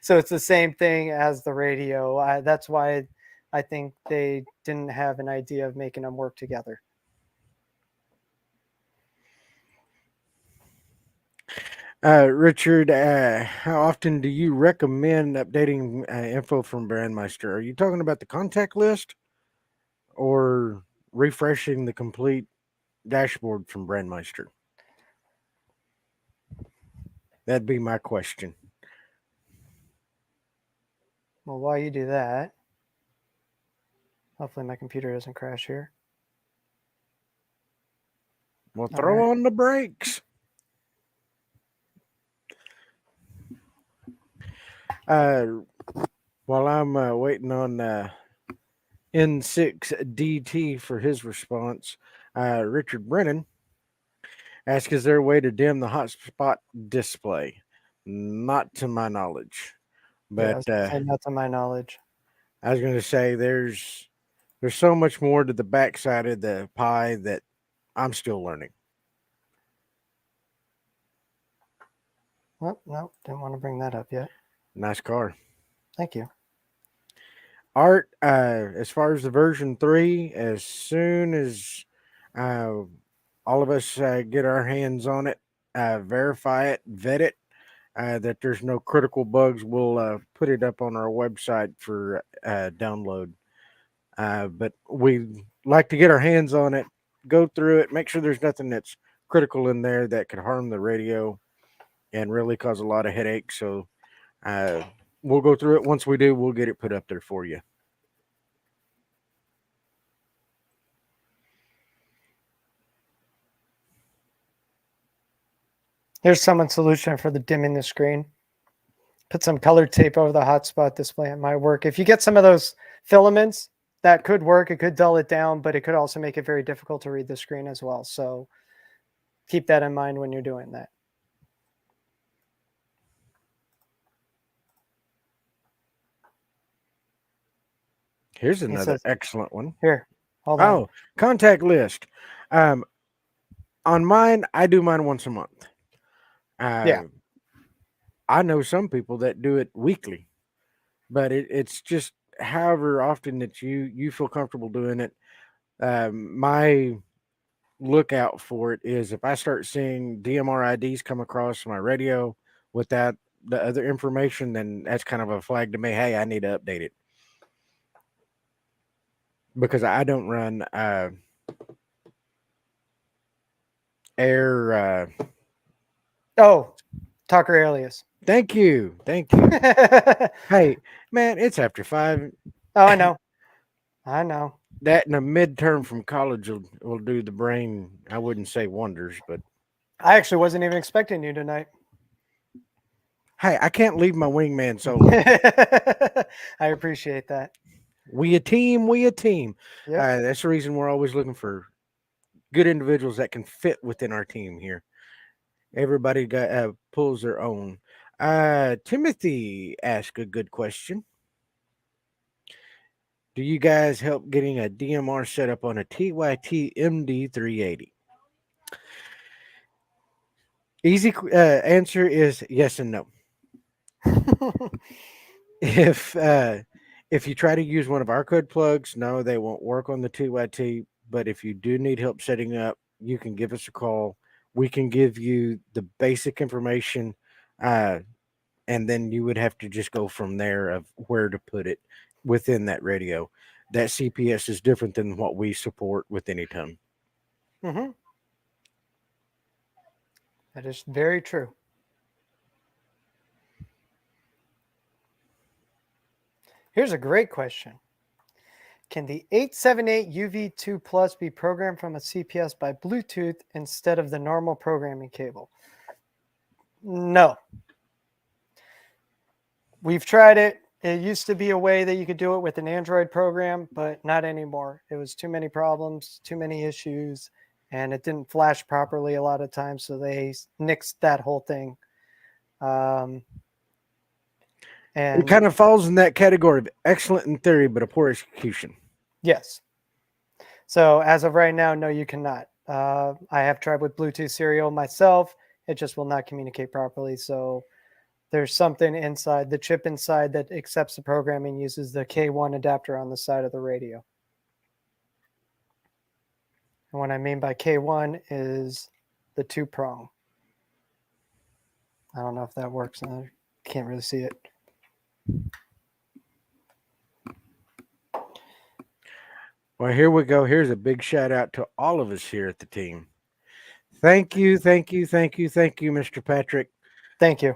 So it's the same thing as the radio. That's why I think they didn't have an idea of making them work together. Richard, how often do you recommend updating info from Brandmeister? Are you talking about the contact list or refreshing the complete dashboard from Brandmeister? That'd be my question. Well, while you do that, hopefully my computer doesn't crash here. Well, throw on the brakes. While I'm waiting on N6DT for his response, Richard Brennan asked, is there a way to dim the hotspot display? Not to my knowledge. But not to my knowledge. I was going to say there's so much more to the backside of the pie that I'm still learning. Well, no, didn't want to bring that up yet. Nice car. Thank you. Art, as far as the version 3, as soon as all of us get our hands on it, verify it, vet it, that there's no critical bugs, we'll put it up on our website for download. But we like to get our hands on it, go through it, make sure there's nothing that's critical in there that could harm the radio and really cause a lot of headaches. So we'll go through it. Once we do, we'll get it put up there for you. Here's someone's solution for the dimming the screen. Put some colored tape over the hotspot display. It might work. If you get some of those filaments, that could work. It could dull it down, but it could also make it very difficult to read the screen as well. So keep that in mind when you're doing that. Here's another excellent one. Here, hold on. Oh, contact list. On mine, I do mine once a month. Yeah. I know some people that do it weekly, but it's just however often that you feel comfortable doing it. My lookout for it is if I start seeing DMR IDs come across my radio without the other information, then that's kind of a flag to me. Hey, I need to update it. Because I don't run air. Talker alias. Thank you. Hey, man, it's after 5. Oh, I know. I know. That and a midterm from college will do the brain. I wouldn't say wonders, but I actually wasn't even expecting you tonight. Hey, I can't leave my wingman solo. I appreciate that. We a team. Yep. That's the reason we're always looking for good individuals that can fit within our team here. Everybody pulls their own. Timothy asked a good question. do you guys help getting a DMR set up on a TYT MD380? Easy answer is yes and no. If you try to use one of our code plugs, no, they won't work on the TYT. But if you do need help setting up, you can give us a call. We can give you the basic information, and then you would have to just go from there of where to put it within that radio. That CPS is different than what we support with AnyTone. Mm-hmm. That is very true. Here's a great question. Can the 878 UV2 Plus be programmed from a CPS by Bluetooth instead of the normal programming cable? No. We've tried it. It used to be a way that you could do it with an Android program, but not anymore. It was too many problems, too many issues, and it didn't flash properly a lot of times, so they nixed that whole thing. And it kind of falls in that category of excellent in theory, but a poor execution. Yes. So as of right now, no, you cannot. I have tried with Bluetooth serial myself. It just will not communicate properly. So there's something inside the chip inside that accepts the programming, uses the K1 adapter on the side of the radio. And what I mean by K1 is the 2-prong. I don't know if that works. I can't really see it. Well, here we go. Here's a big shout out to all of us here at the team. Thank you, Mr. Patrick. Thank you.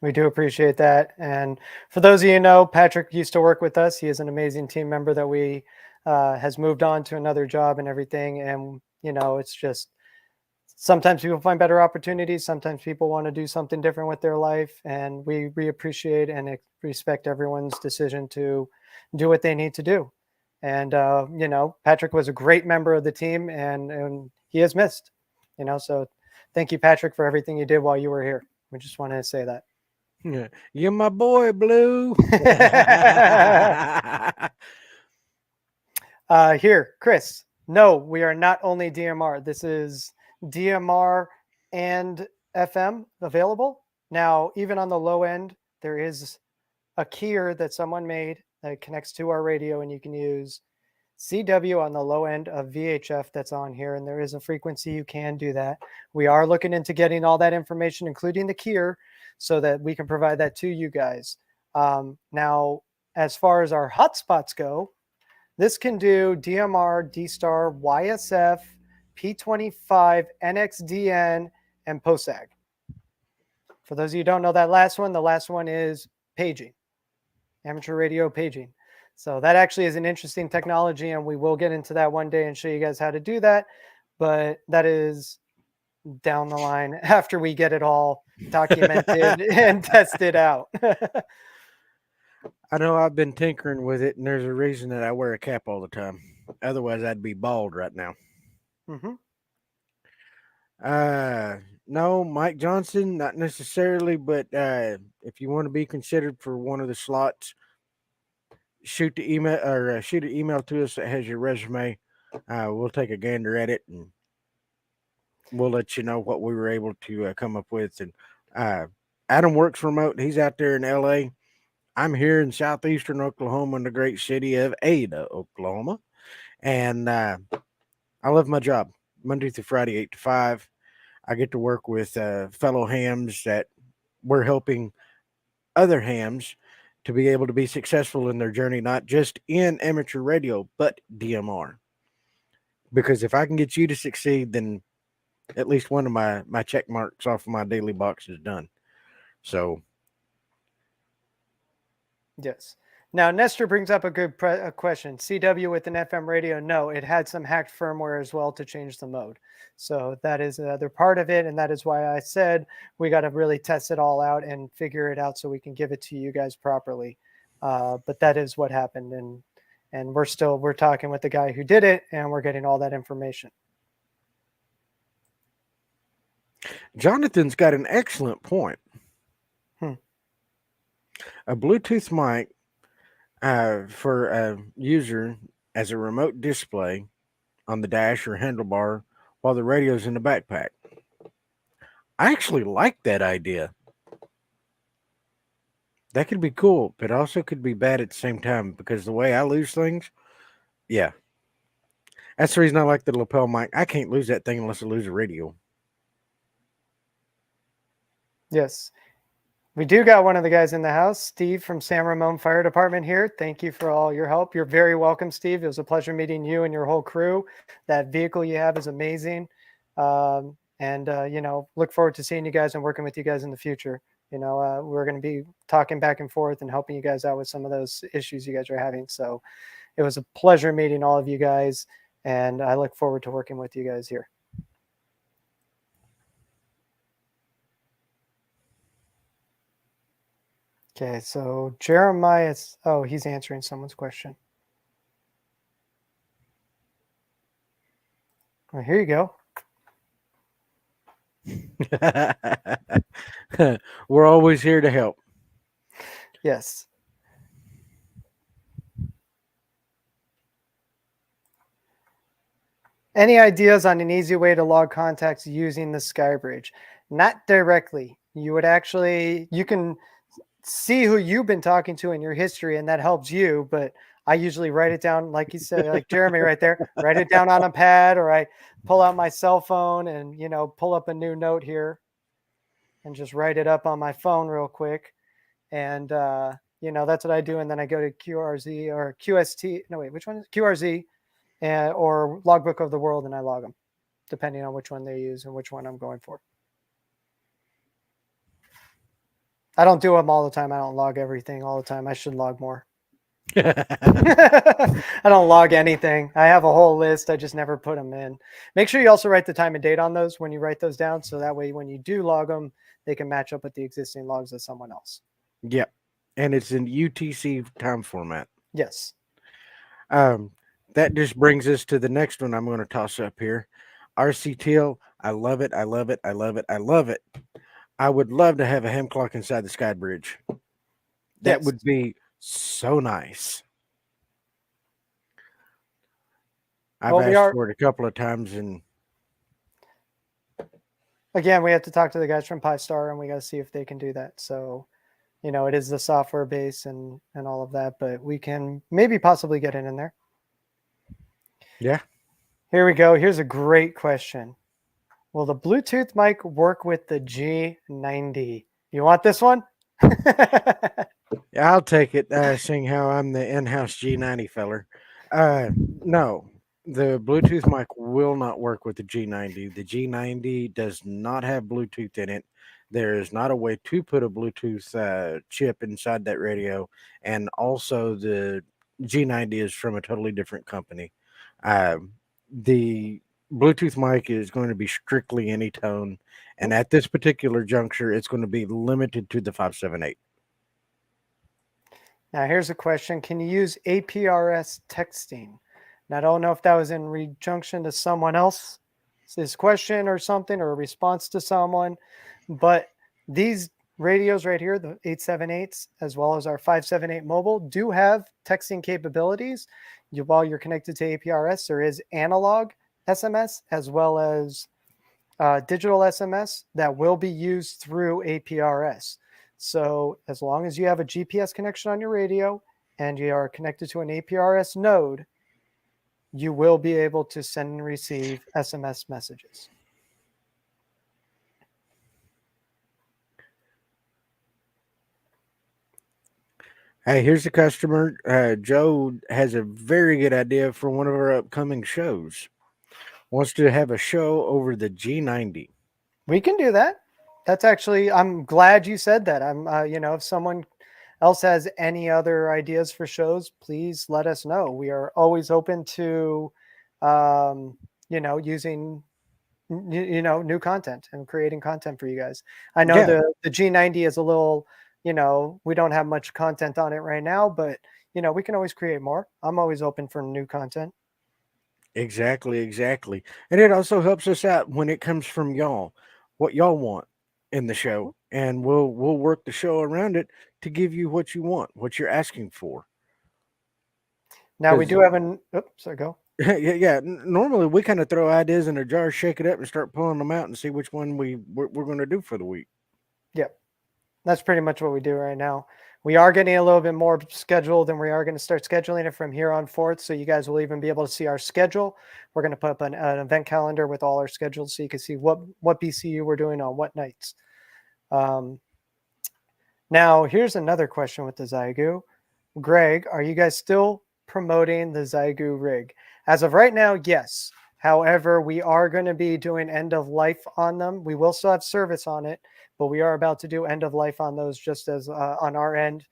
We do appreciate that. And for those of you who know, Patrick used to work with us. He is an amazing team member that we has moved on to another job and everything. And, you know, it's just sometimes people find better opportunities. Sometimes people want to do something different with their life. And we appreciate and respect everyone's decision to do what they need to do. And, you know, Patrick was a great member of the team and he is missed, you know, so thank you, Patrick, for everything you did while you were here. We just wanted to say that. Yeah. You're my boy, Blue. Here, Chris. No, we are not only DMR. This is DMR and FM available. Now, even on the low end, there is a keyer that someone made that connects to our radio, and you can use CW on the low end of VHF that's on here, and there is a frequency you can do that. We are looking into getting all that information, including the keyer, so that we can provide that to you guys. Now, as far as our hotspots go, this can do DMR, D-Star, YSF, P25, NXDN, and POSAG. For those of you who don't know that last one, the last one is paging, amateur radio paging. So that actually is an interesting technology, and we will get into that one day and show you guys how to do that. But that is down the line after we get it all documented and tested out. I know I've been tinkering with it, and there's a reason that I wear a cap all the time. Otherwise, I'd be bald right now. Mm-hmm. No, Mike Johnson, not necessarily, but if you want to be considered for one of the slots, shoot an email to us that has your resume. We'll take a gander at it, and we'll let you know what we were able to come up with. And Adam works remote. He's out there in LA. I'm here in southeastern Oklahoma in the great city of Ada, Oklahoma. And I love my job. Monday through Friday, 8 to 5. I get to work with fellow hams that we're helping other hams to be able to be successful in their journey, not just in amateur radio, but DMR. Because if I can get you to succeed, then at least one of my check marks off of my daily box is done. So, yes. Now, Nestor brings up a good question. CW with an FM radio, no, it had some hacked firmware as well to change the mode. So that is another part of it, and that is why I said we got to really test it all out and figure it out so we can give it to you guys properly. But that is what happened, and we're talking with the guy who did it, and we're getting all that information. Jonathan's got an excellent point. A Bluetooth mic for a user as a remote display on the dash or handlebar while the radio's in the backpack. I actually like that idea. That could be cool, but also could be bad at the same time because the way I lose things, yeah. That's the reason I like the lapel mic. I can't lose that thing unless I lose a radio. Yes. We do got one of the guys in the house, Steve from San Ramon Fire Department here. Thank you for all your help. You're very welcome, Steve. It was a pleasure meeting you and your whole crew. That vehicle you have is amazing. Look forward to seeing you guys and working with you guys in the future. We're going to be talking back and forth and helping you guys out with some of those issues you guys are having. So it was a pleasure meeting all of you guys, and I look forward to working with you guys here. Okay, so Jeremiah, he's answering someone's question. Well, here you go. We're always here to help. Yes. Any ideas on an easy way to log contacts using the SkyBridge? Not directly. You can see who you've been talking to in your history, and that helps you. But I usually write it down, like you said, like Jeremy right there, write it down on a pad, or I pull out my cell phone and, pull up a new note here and just write it up on my phone real quick. And, that's what I do. And then I go to QRZ or QST. No, wait, which one is QRZ or Logbook of the World, and I log them depending on which one they use and which one I'm going for. I don't do them all the time. I don't log everything all the time. I should log more. I don't log anything. I have a whole list. I just never put them in. Make sure you also write the time and date on those when you write those down. So that way, when you do log them, they can match up with the existing logs of someone else. Yep. And it's in UTC time format. Yes. That just brings us to the next one I'm going to toss up here. RCTL. I love it. I love it. I love it. I love it. I would love to have a ham clock inside the SkyBridge. That would be so nice. I've asked for it a couple of times, and again, we have to talk to the guys from PiStar, and we got to see if they can do that. So, it is the software base and all of that, but we can maybe possibly get it in there. Yeah. Here we go. Here's a great question. Will the Bluetooth mic work with the G90? You want this one? I'll take it, seeing how I'm the in-house G90 feller. No, the Bluetooth mic will not work with the G90. The G90 does not have Bluetooth in it. There is not a way to put a Bluetooth chip inside that radio. And also the G90 is from a totally different company. The Bluetooth mic is going to be strictly AnyTone. And at this particular juncture, it's going to be limited to the 578. Now, here's a question. Can you use APRS texting? Now, I don't know if that was in conjunction to someone else's question or something, or a response to someone, but these radios right here, the 878s, as well as our 578 mobile, do have texting capabilities. While you're connected to APRS, there is analog SMS as well as digital SMS that will be used through APRS. So as long as you have a GPS connection on your radio and you are connected to an APRS node, you will be able to send and receive SMS messages. Hey, here's a customer. Joe has a very good idea for one of our upcoming shows. Wants to have a show over the G90. We can do that. That's actually, I'm glad you said that. If someone else has any other ideas for shows, please let us know. We are always open to, using, new content and creating content for you guys. I know the G90 is a little, we don't have much content on it right now, but, we can always create more. I'm always open for new content. Exactly. And it also helps us out when it comes from y'all, what y'all want in the show, and we'll work the show around it to give you what you want, what you're asking for. Now we 'Cause- do have an. Oops, sorry, go. yeah. Normally we kind of throw ideas in a jar, shake it up, and start pulling them out and see which one we're going to do for the week. Yep. That's pretty much what we do right now. We are getting a little bit more scheduled, and we are going to start scheduling it from here on forth. So you guys will even be able to see our schedule. We're going to put up an event calendar with all our schedules, so you can see what BCU we're doing on what nights. Now, here's another question with the Zygu. Greg, are you guys still promoting the Zygu rig? As of right now, yes. However, we are going to be doing end of life on them. We will still have service on it, but we are about to do end of life on those just as on our end.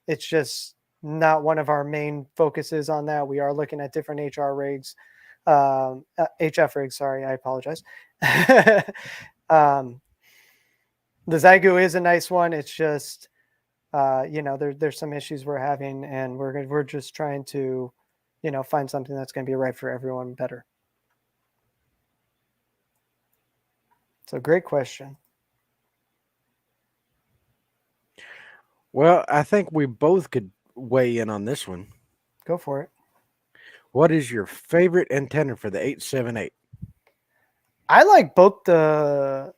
It's just not one of our main focuses on that. We are looking at different HR rigs, HF rigs. Sorry, I apologize. The Zygu is a nice one. It's just, there's some issues we're having, and we're just trying to, find something that's going to be right for everyone better. So great question. Well, I think we both could weigh in on this one. Go for it. What is your favorite antenna for the 878? I like both the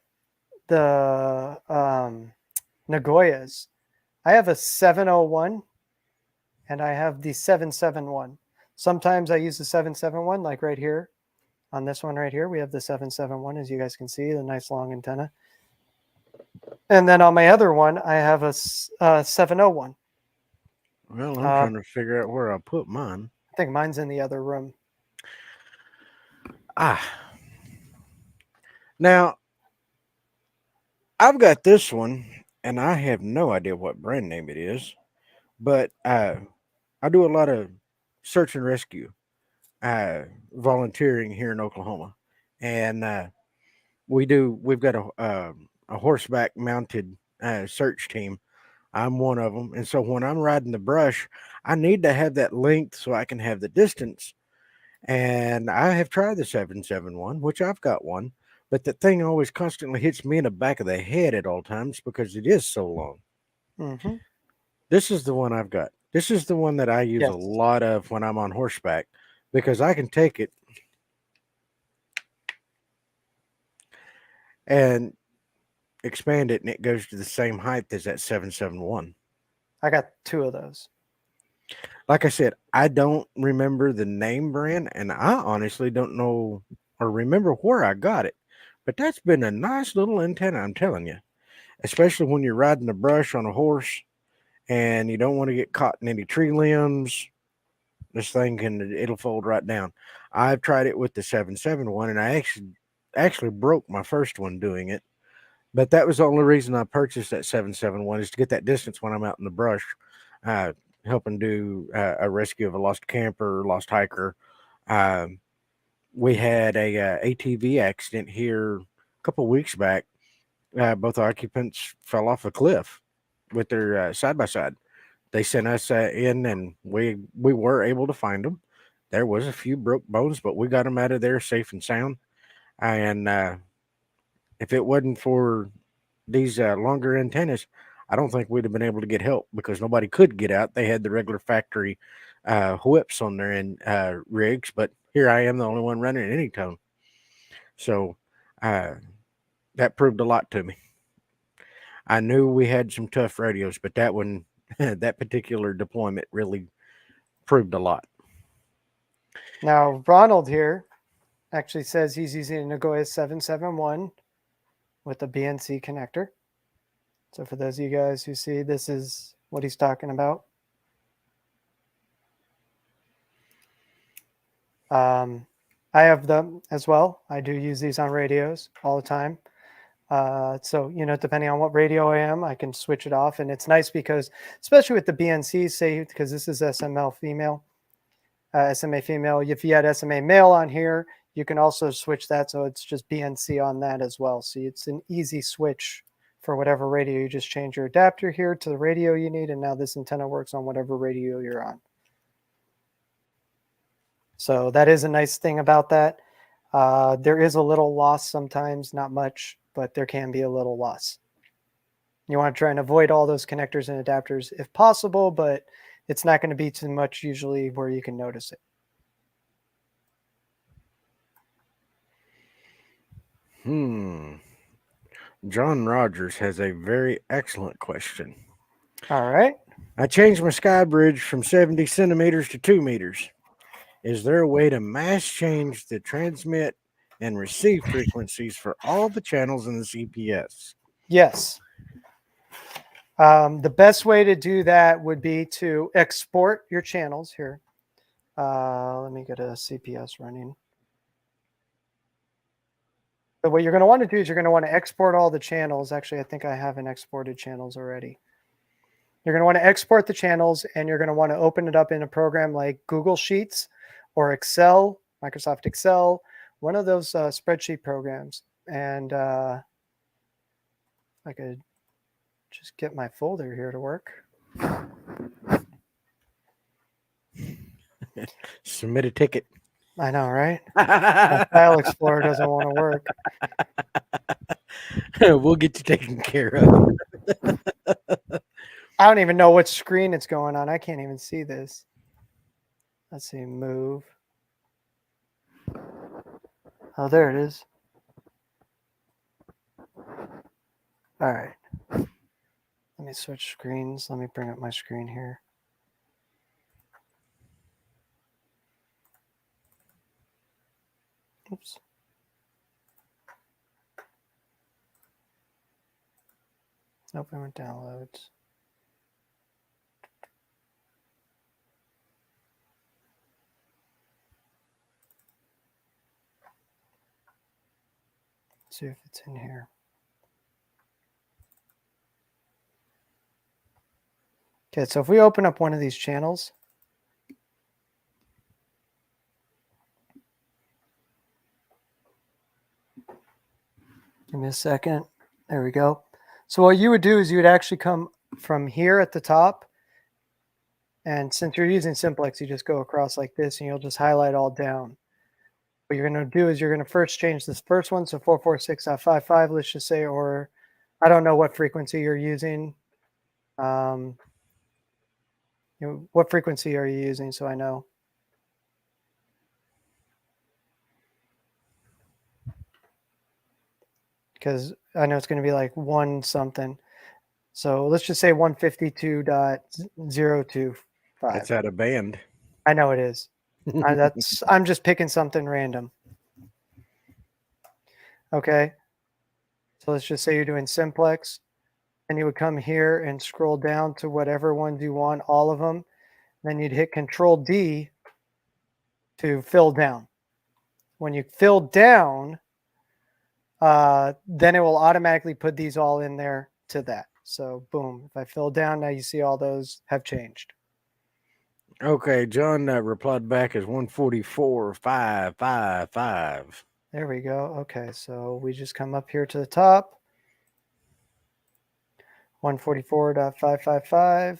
Nagoyas. I have a 701 and I have the 771. Sometimes I use the 771, like right here. On this one right here, we have the 771, as you guys can see, the nice long antenna. And then on my other one, I have a 701. Well, I'm trying to figure out where I put mine. I think mine's in the other room. Now, I've got this one, and I have no idea what brand name it is, but I do a lot of search and rescue volunteering here in Oklahoma, and we've got a horseback mounted search team. I'm one of them, and so when I'm riding the brush, I need to have that length so I can have the distance. And I have tried the 771, which I've got one, but the thing always constantly hits me in the back of the head at all times because it is so long. Mm-hmm. This is the one I've got. This is the one that I use Yes. a lot of when I'm on horseback because I can take it and expand it, and it goes to the same height as that 771. I got two of those. Like I said, I don't remember the name brand, and I honestly don't know or remember where I got it. But that's been a nice little antenna, I'm telling you. Especially when you're riding the brush on a horse and you don't want to get caught in any tree limbs. This thing it'll fold right down. I've tried it with the 771, and I actually broke my first one doing it. But that was the only reason I purchased that 771 is to get that distance when I'm out in the brush. Helping do a rescue of a lost camper, lost hiker. We had a ATV accident here a couple weeks back. Both occupants fell off a cliff with their side by side. They sent us in, and we were able to find them. There was a few broke bones, but we got them out of there safe and sound. And if it wasn't for these longer antennas, I don't think we'd have been able to get help because nobody could get out. They had the regular factory whips on their rigs, but here I am, the only one running AnyTone. So that proved a lot to me. I knew we had some tough radios, but that one, that particular deployment really proved a lot. Now, Ronald here actually says he's using a Nagoya 771 with a BNC connector. So for those of you guys who see, this is what he's talking about. I have them as well. I do use these on radios all the time. So, depending on what radio I am, I can switch it off. And it's nice because, especially with the BNC, say, because this is SMA female, if you had SMA male on here, you can also switch that. So it's just BNC on that as well. So it's an easy switch for whatever radio. You just change your adapter here to the radio you need. And now this antenna works on whatever radio you're on. So that is a nice thing about that. There is a little loss sometimes, not much, but there can be a little loss. You want to try and avoid all those connectors and adapters if possible, but it's not going to be too much usually where you can notice it. John Rogers has a very excellent question. All right. I changed my SkyBridge from 70 centimeters to 2 meters. Is there a way to mass change the transmit and receive frequencies for all the channels in the CPS? Yes. The best way to do that would be to export your channels here. Let me get a CPS running. So what you're going to want to do is you're going to want to export all the channels. Actually, I think I haven't exported channels already. You're going to want to export the channels, and you're going to want to open it up in a program like Google Sheets or Excel, Microsoft Excel, one of those spreadsheet programs. And I could just get my folder here to work. Submit a ticket. I know, right? My File Explorer doesn't want to work. We'll get you taken care of. I don't even know what screen it's going on. I can't even see this. Let's see, move. Oh, there it is. All right. Let me switch screens. Let me bring up my screen here. Oops. Open with downloads. Let's see if it's in here. Okay, so if we open up one of these channels, give me a second. There we go. So what you would do is you would actually come from here at the top. And since you're using Simplex, you just go across like this and you'll just highlight all down. What you're going to do is you're going to first change this first one. So 446.55, let's just say, or I don't know what frequency you're using. What frequency are you using so I know? Because I know it's going to be like one something. So let's just say 152.025. That's out of band. I know it is. I'm just picking something random. Okay. So let's just say you're doing simplex, and you would come here and scroll down to whatever ones you want, all of them. Then you'd hit Control D to fill down. When you fill down, then it will automatically put these all in there to that. So boom, if I fill down, now you see all those have changed. Okay, John replied back as 144.555. There we go. Okay, so we just come up here to the top. 144.555.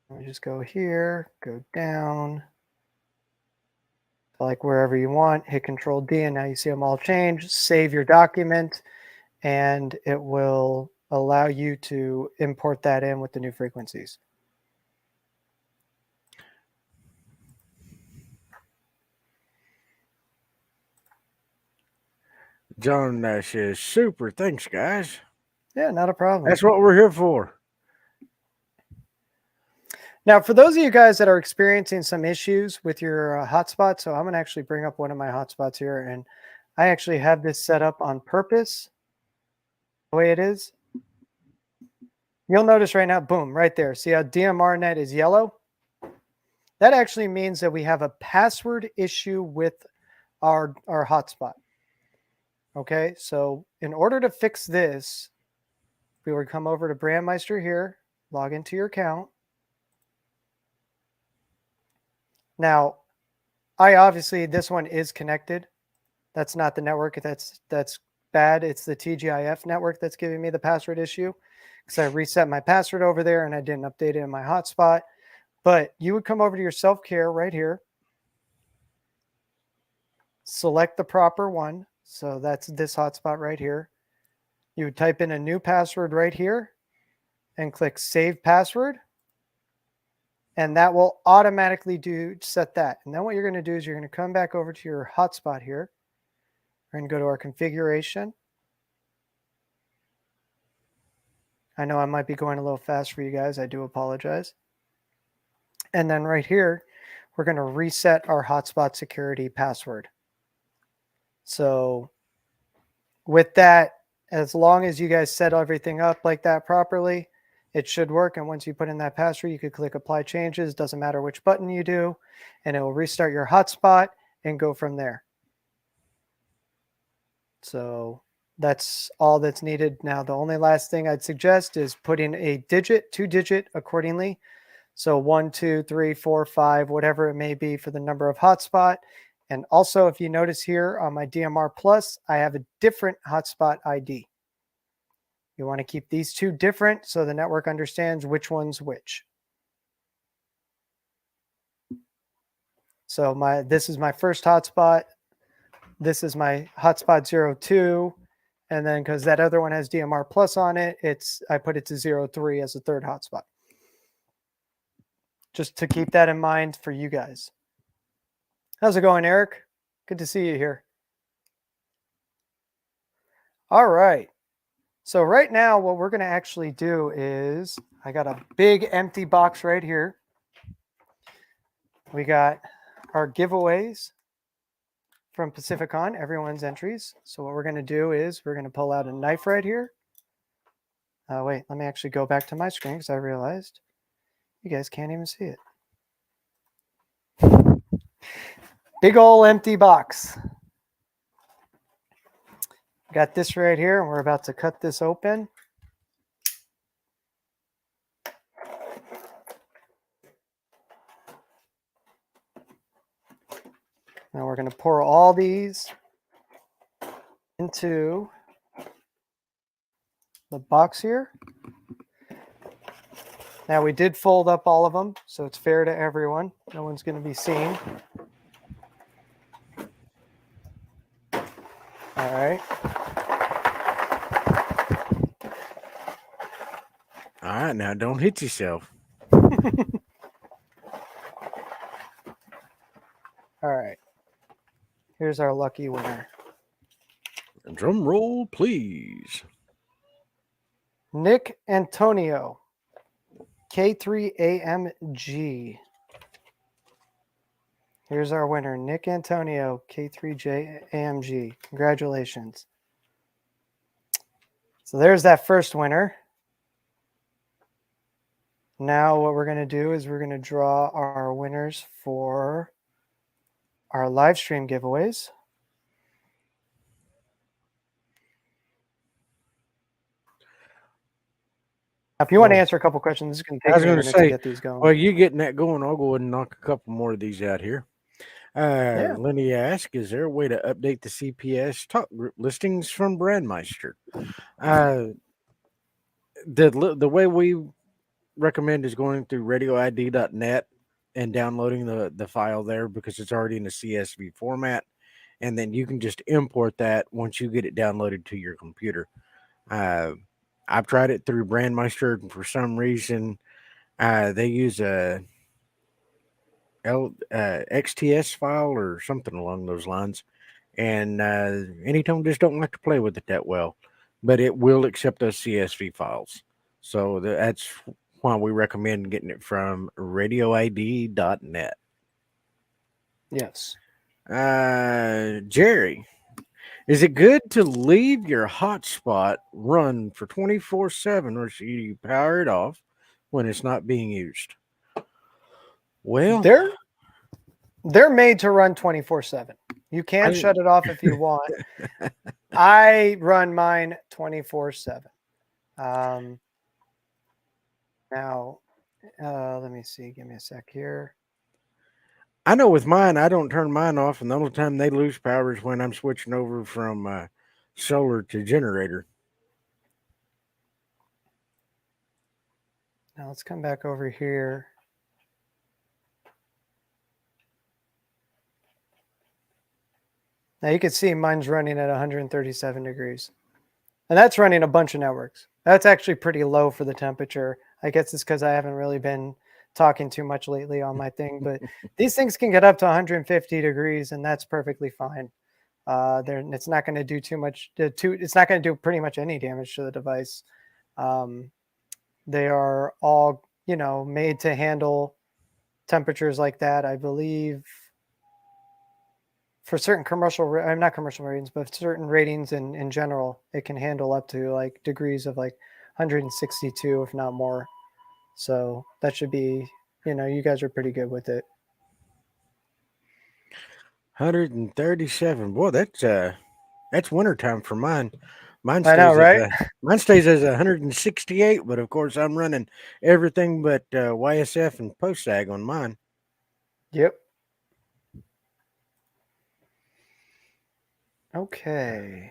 Let me just go here, go down, like wherever you want, hit Control D, and now you see them all change. Save your document, and it will allow you to import that in with the new frequencies. John says, super, thanks, guys. Yeah, not a problem. That's what we're here for. Now, for those of you guys that are experiencing some issues with your hotspot, so I'm going to actually bring up one of my hotspots here, and I actually have this set up on purpose the way it is. You'll notice right now, boom, right there. See how DMR net is yellow? That actually means that we have a password issue with our hotspot. Okay, so in order to fix this, we would come over to Brandmeister here, log into your account. Now, obviously this one is connected. That's not the network that's bad. It's the TGIF network that's giving me the password issue because I reset my password over there and I didn't update it in my hotspot. But you would come over to your self-care right here. Select the proper one. So that's this hotspot right here. You would type in a new password right here. and click Save Password. And that will automatically set that. And then what you're going to do is you're going to come back over to your hotspot here. We're going to go to our configuration. I know I might be going a little fast for you guys. I do apologize. And then right here, we're going to reset our hotspot security password. So with that, as long as you guys set everything up like that properly, it should work. And once you put in that password, you could click Apply Changes. Doesn't matter which button you do, and it will restart your hotspot and go from there. So that's all that's needed. Now, the only last thing I'd suggest is putting a digit, 2-digit accordingly. So 1, 2, 3, 4, 5, whatever it may be for the number of hotspot. And also, if you notice here on my DMR Plus, I have a different hotspot ID. You want to keep these two different so the network understands which one's which. So this is my first hotspot. This is my hotspot 02. And then because that other one has DMR Plus on it, I put it to 03 as a third hotspot. Just to keep that in mind for you guys. How's it going, Eric? Good to see you here. All right. So right now, what we're going to actually do is, I got a big empty box right here. We got our giveaways from Pacificon, everyone's entries. So what we're going to do is we're going to pull out a knife right here. Wait, let me actually go back to my screen because I realized you guys can't even see it. Big old empty box. Got this right here, and we're about to cut this open. Now we're going to pour all these into the box here. Now we did fold up all of them, so it's fair to everyone. No one's going to be seen. All right. All right, now don't hit yourself. All right. Here's our lucky winner. Drum roll, please. Nick Antonio, K3AMG. Here's our winner, Nick Antonio, K3AMG. Congratulations. So there's that first winner. Now what we're going to do is we're going to draw our winners for our live stream giveaways. If you want to answer a couple questions, it's going to take me a minute to get these going. Well, you getting that going, I'll go ahead and knock a couple more of these out here. Yeah. Lenny asks, is there a way to update the CPS talk group listings from Brandmeister? The way we recommend is going through radioid.net and downloading the file there because it's already in a CSV format. And then you can just import that once you get it downloaded to your computer. I've tried it through Brandmeister, and for some reason, they use a XTS file or something along those lines. And AnyTone just don't like to play with it that well. But it will accept those CSV files. So that's why we recommend getting it from radioid.net. Yes. Jerry, is it good to leave your hotspot run for 24/7 or should you power it off when it's not being used? Well, they're made to run 24/7. You can shut it off if you want. I run mine 24/7. Now, let me see. Give me a sec here. I know with mine, I don't turn mine off, and the only time they lose power is when I'm switching over from solar to generator. Now let's come back over here. Now you can see mine's running at 137 degrees. And that's running a bunch of networks. That's actually pretty low for the temperature. I guess it's because I haven't really been talking too much lately on my thing, but these things can get up to 150 degrees, and that's perfectly fine. It's not going to do too much. It's not going to do pretty much any damage to the device. They are all, made to handle temperatures like that. I believe for certain I'm not commercial ratings, but certain ratings in general, it can handle up to like degrees of like 162, if not more. So that should be, you guys are pretty good with it. 137. Boy, that's wintertime for mine. Mine I know, stays right? mine stays as 168, but of course I'm running everything but YSF and PostSag on mine. Yep. Okay.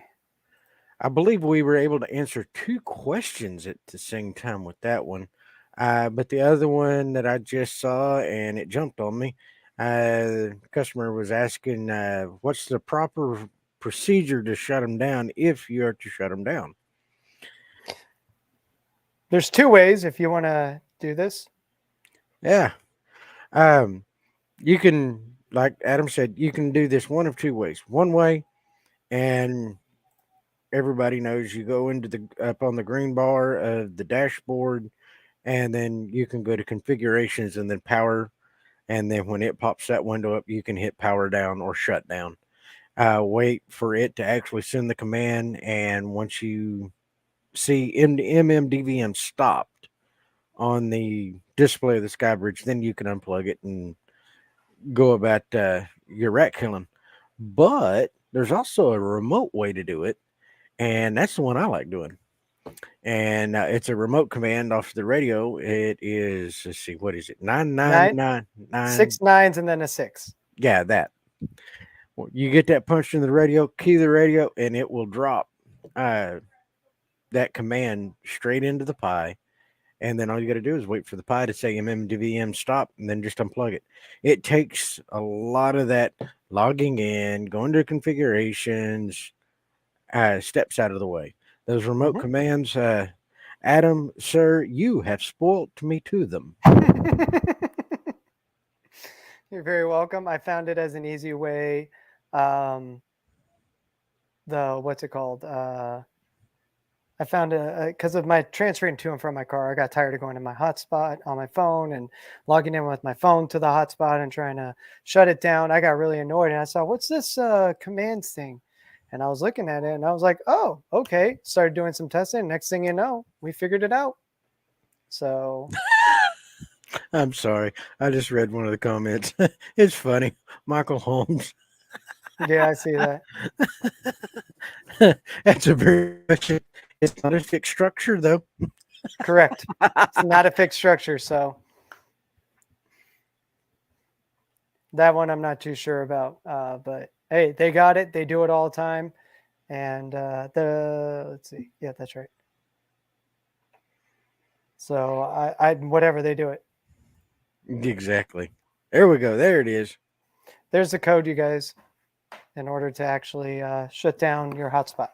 I believe we were able to answer 2 questions at the same time with that one. But the other one that I just saw and it jumped on me, the customer was asking, what's the proper procedure to shut them down if you are to shut them down? There's 2 ways if you want to do this. Yeah. You can, like Adam said, you can do this one of 2 ways. One way, and everybody knows you go into up on the green bar of the dashboard, and then you can go to configurations and then power. And then when it pops that window up, you can hit power down or shut down. Wait for it to actually send the command. And once you see MMDVM stopped on the display of the SkyBridge, then you can unplug it and go about your rat killing. But there's also a remote way to do it. And that's the one I like doing. And it's a remote command off the radio. It is, let's see, what is it? 9999. 6 9s and then a 6. Yeah, that. Well, you get that punched in the radio, key the radio, and it will drop that command straight into the Pi. And then all you got to do is wait for the Pi to say MMDVM stop, and then just unplug it. It takes a lot of that logging in, going to configurations, steps out of the way. Those remote commands, Adam, sir, you have spoilt me to them. You're very welcome. I found it as an easy way. What's it called? I found because of my transferring to and from my car, I got tired of going to my hotspot on my phone and logging in with my phone to the hotspot and trying to shut it down. I got really annoyed and I saw, what's this commands thing? And I was looking at it and I was like, oh, okay. Started doing some testing. Next thing you know, we figured it out. So I'm sorry. I just read one of the comments. It's funny. Michael Holmes. Yeah, I see that. That's a very much. It's not a fixed structure, though. Correct. It's not a fixed structure, so that one I'm not too sure about. But hey, they got it. They do it all the time. And let's see. Yeah, that's right. So I whatever, they do it. Exactly. There we go. There it is. There's the code, you guys, in order to actually shut down your hotspot.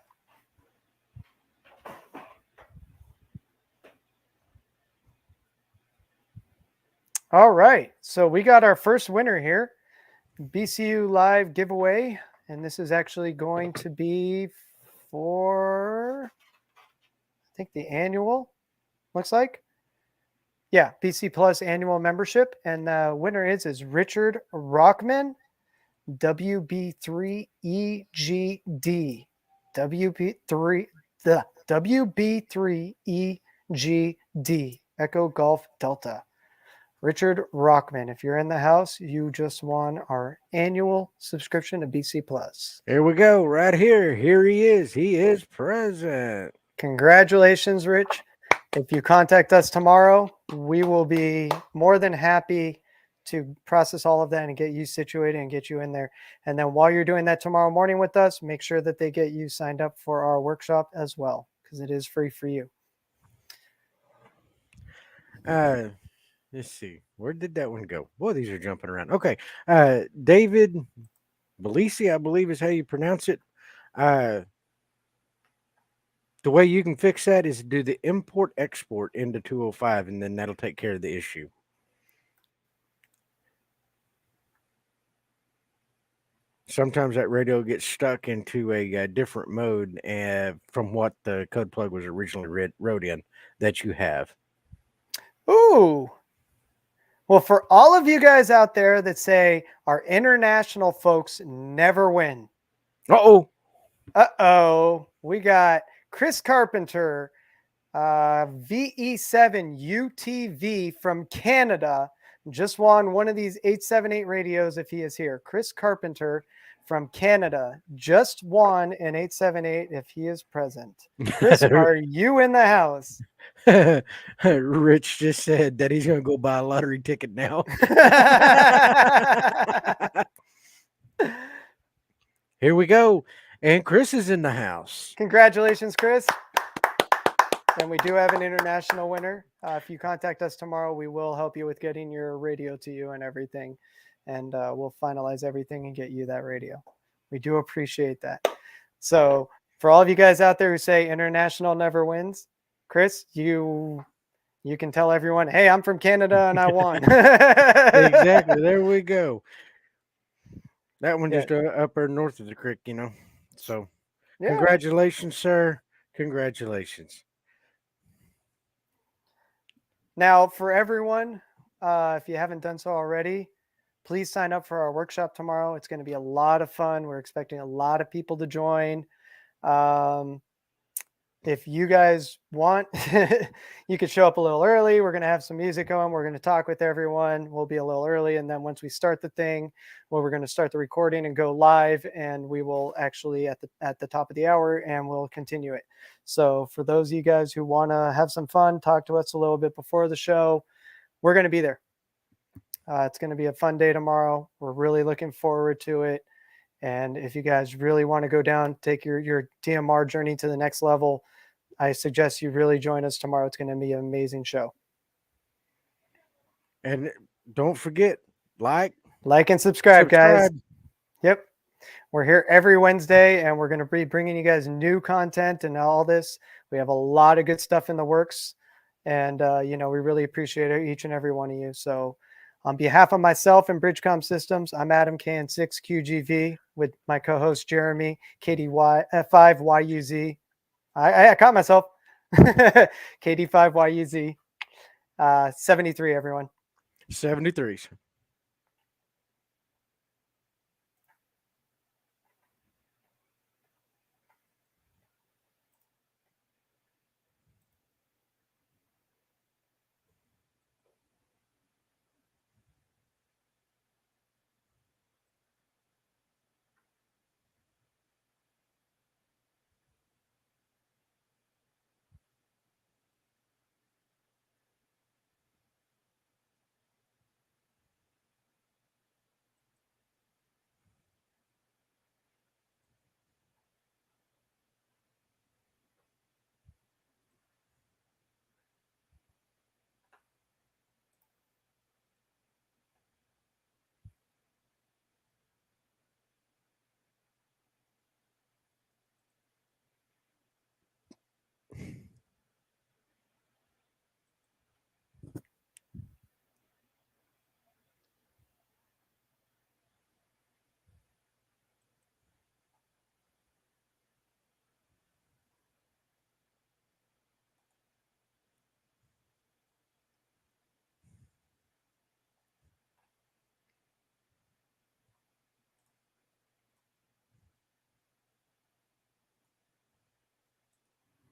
All right, so we got our first winner here, BCU Live giveaway, and this is actually going to be for, I think, the annual, looks like. Yeah, BC Plus annual membership, and the winner is Richard Rockman, WB3EGD, WB3EGD, Echo Golf Delta. Richard Rockman, if you're in the house, you just won our annual subscription to BC Plus. There we go, right here. Here he is. He is present. Congratulations, Rich. If you contact us tomorrow, we will be more than happy to process all of that and get you situated and get you in there. And then while you're doing that tomorrow morning with us, make sure that they get you signed up for our workshop as well, because it is free for you. Let's see. Where did that one go? Boy, these are jumping around. Okay. David Belisi, I believe is how you pronounce it. The way you can fix that is do the import export into 205, and then that'll take care of the issue. Sometimes that radio gets stuck into a different mode from what the code plug was originally wrote in that you have. Ooh. Well, for all of you guys out there that say our international folks never win. Uh-oh. We got Chris Carpenter, VE7 UTV from Canada, just won one of these 878 radios if he is here. Chris Carpenter from Canada just won an 878 if he is present. Chris, are you in the house? Rich just said that he's going to go buy a lottery ticket now. Here we go. And Chris is in the house. Congratulations, Chris. And we do have an international winner. If you contact us tomorrow, we will help you with getting your radio to you and everything. And we'll finalize everything and get you that radio. We do appreciate that. So for all of you guys out there who say international never wins, Chris, you can tell everyone, hey, I'm from Canada and I won. Exactly. There we go. That one just up or north of the creek, you know. So congratulations, sir. Congratulations. Now, for everyone, if you haven't done so already, please sign up for our workshop tomorrow. It's going to be a lot of fun. We're expecting a lot of people to join. If you guys want, you could show up a little early. We're going to have some music going. We're going to talk with everyone. We'll be a little early. And then once we start the thing, we're going to start the recording and go live. And we will actually at the top of the hour and we'll continue it. So for those of you guys who want to have some fun, talk to us a little bit before the show, we're going to be there. It's going to be a fun day tomorrow. We're really looking forward to it. And if you guys really want to go down, take your DMR journey to the next level, I suggest you really join us tomorrow. It's going to be an amazing show. And don't forget, like and subscribe, guys. Yep. We're here every Wednesday, and we're going to be bringing you guys new content and all this. We have a lot of good stuff in the works, and we really appreciate each and every one of you. So on behalf of myself and BridgeCom Systems, I'm Adam, KN6QGV, with my co-host Jeremy, KD5YUZ. I caught myself. KD5YUZ. 73, everyone. 73s.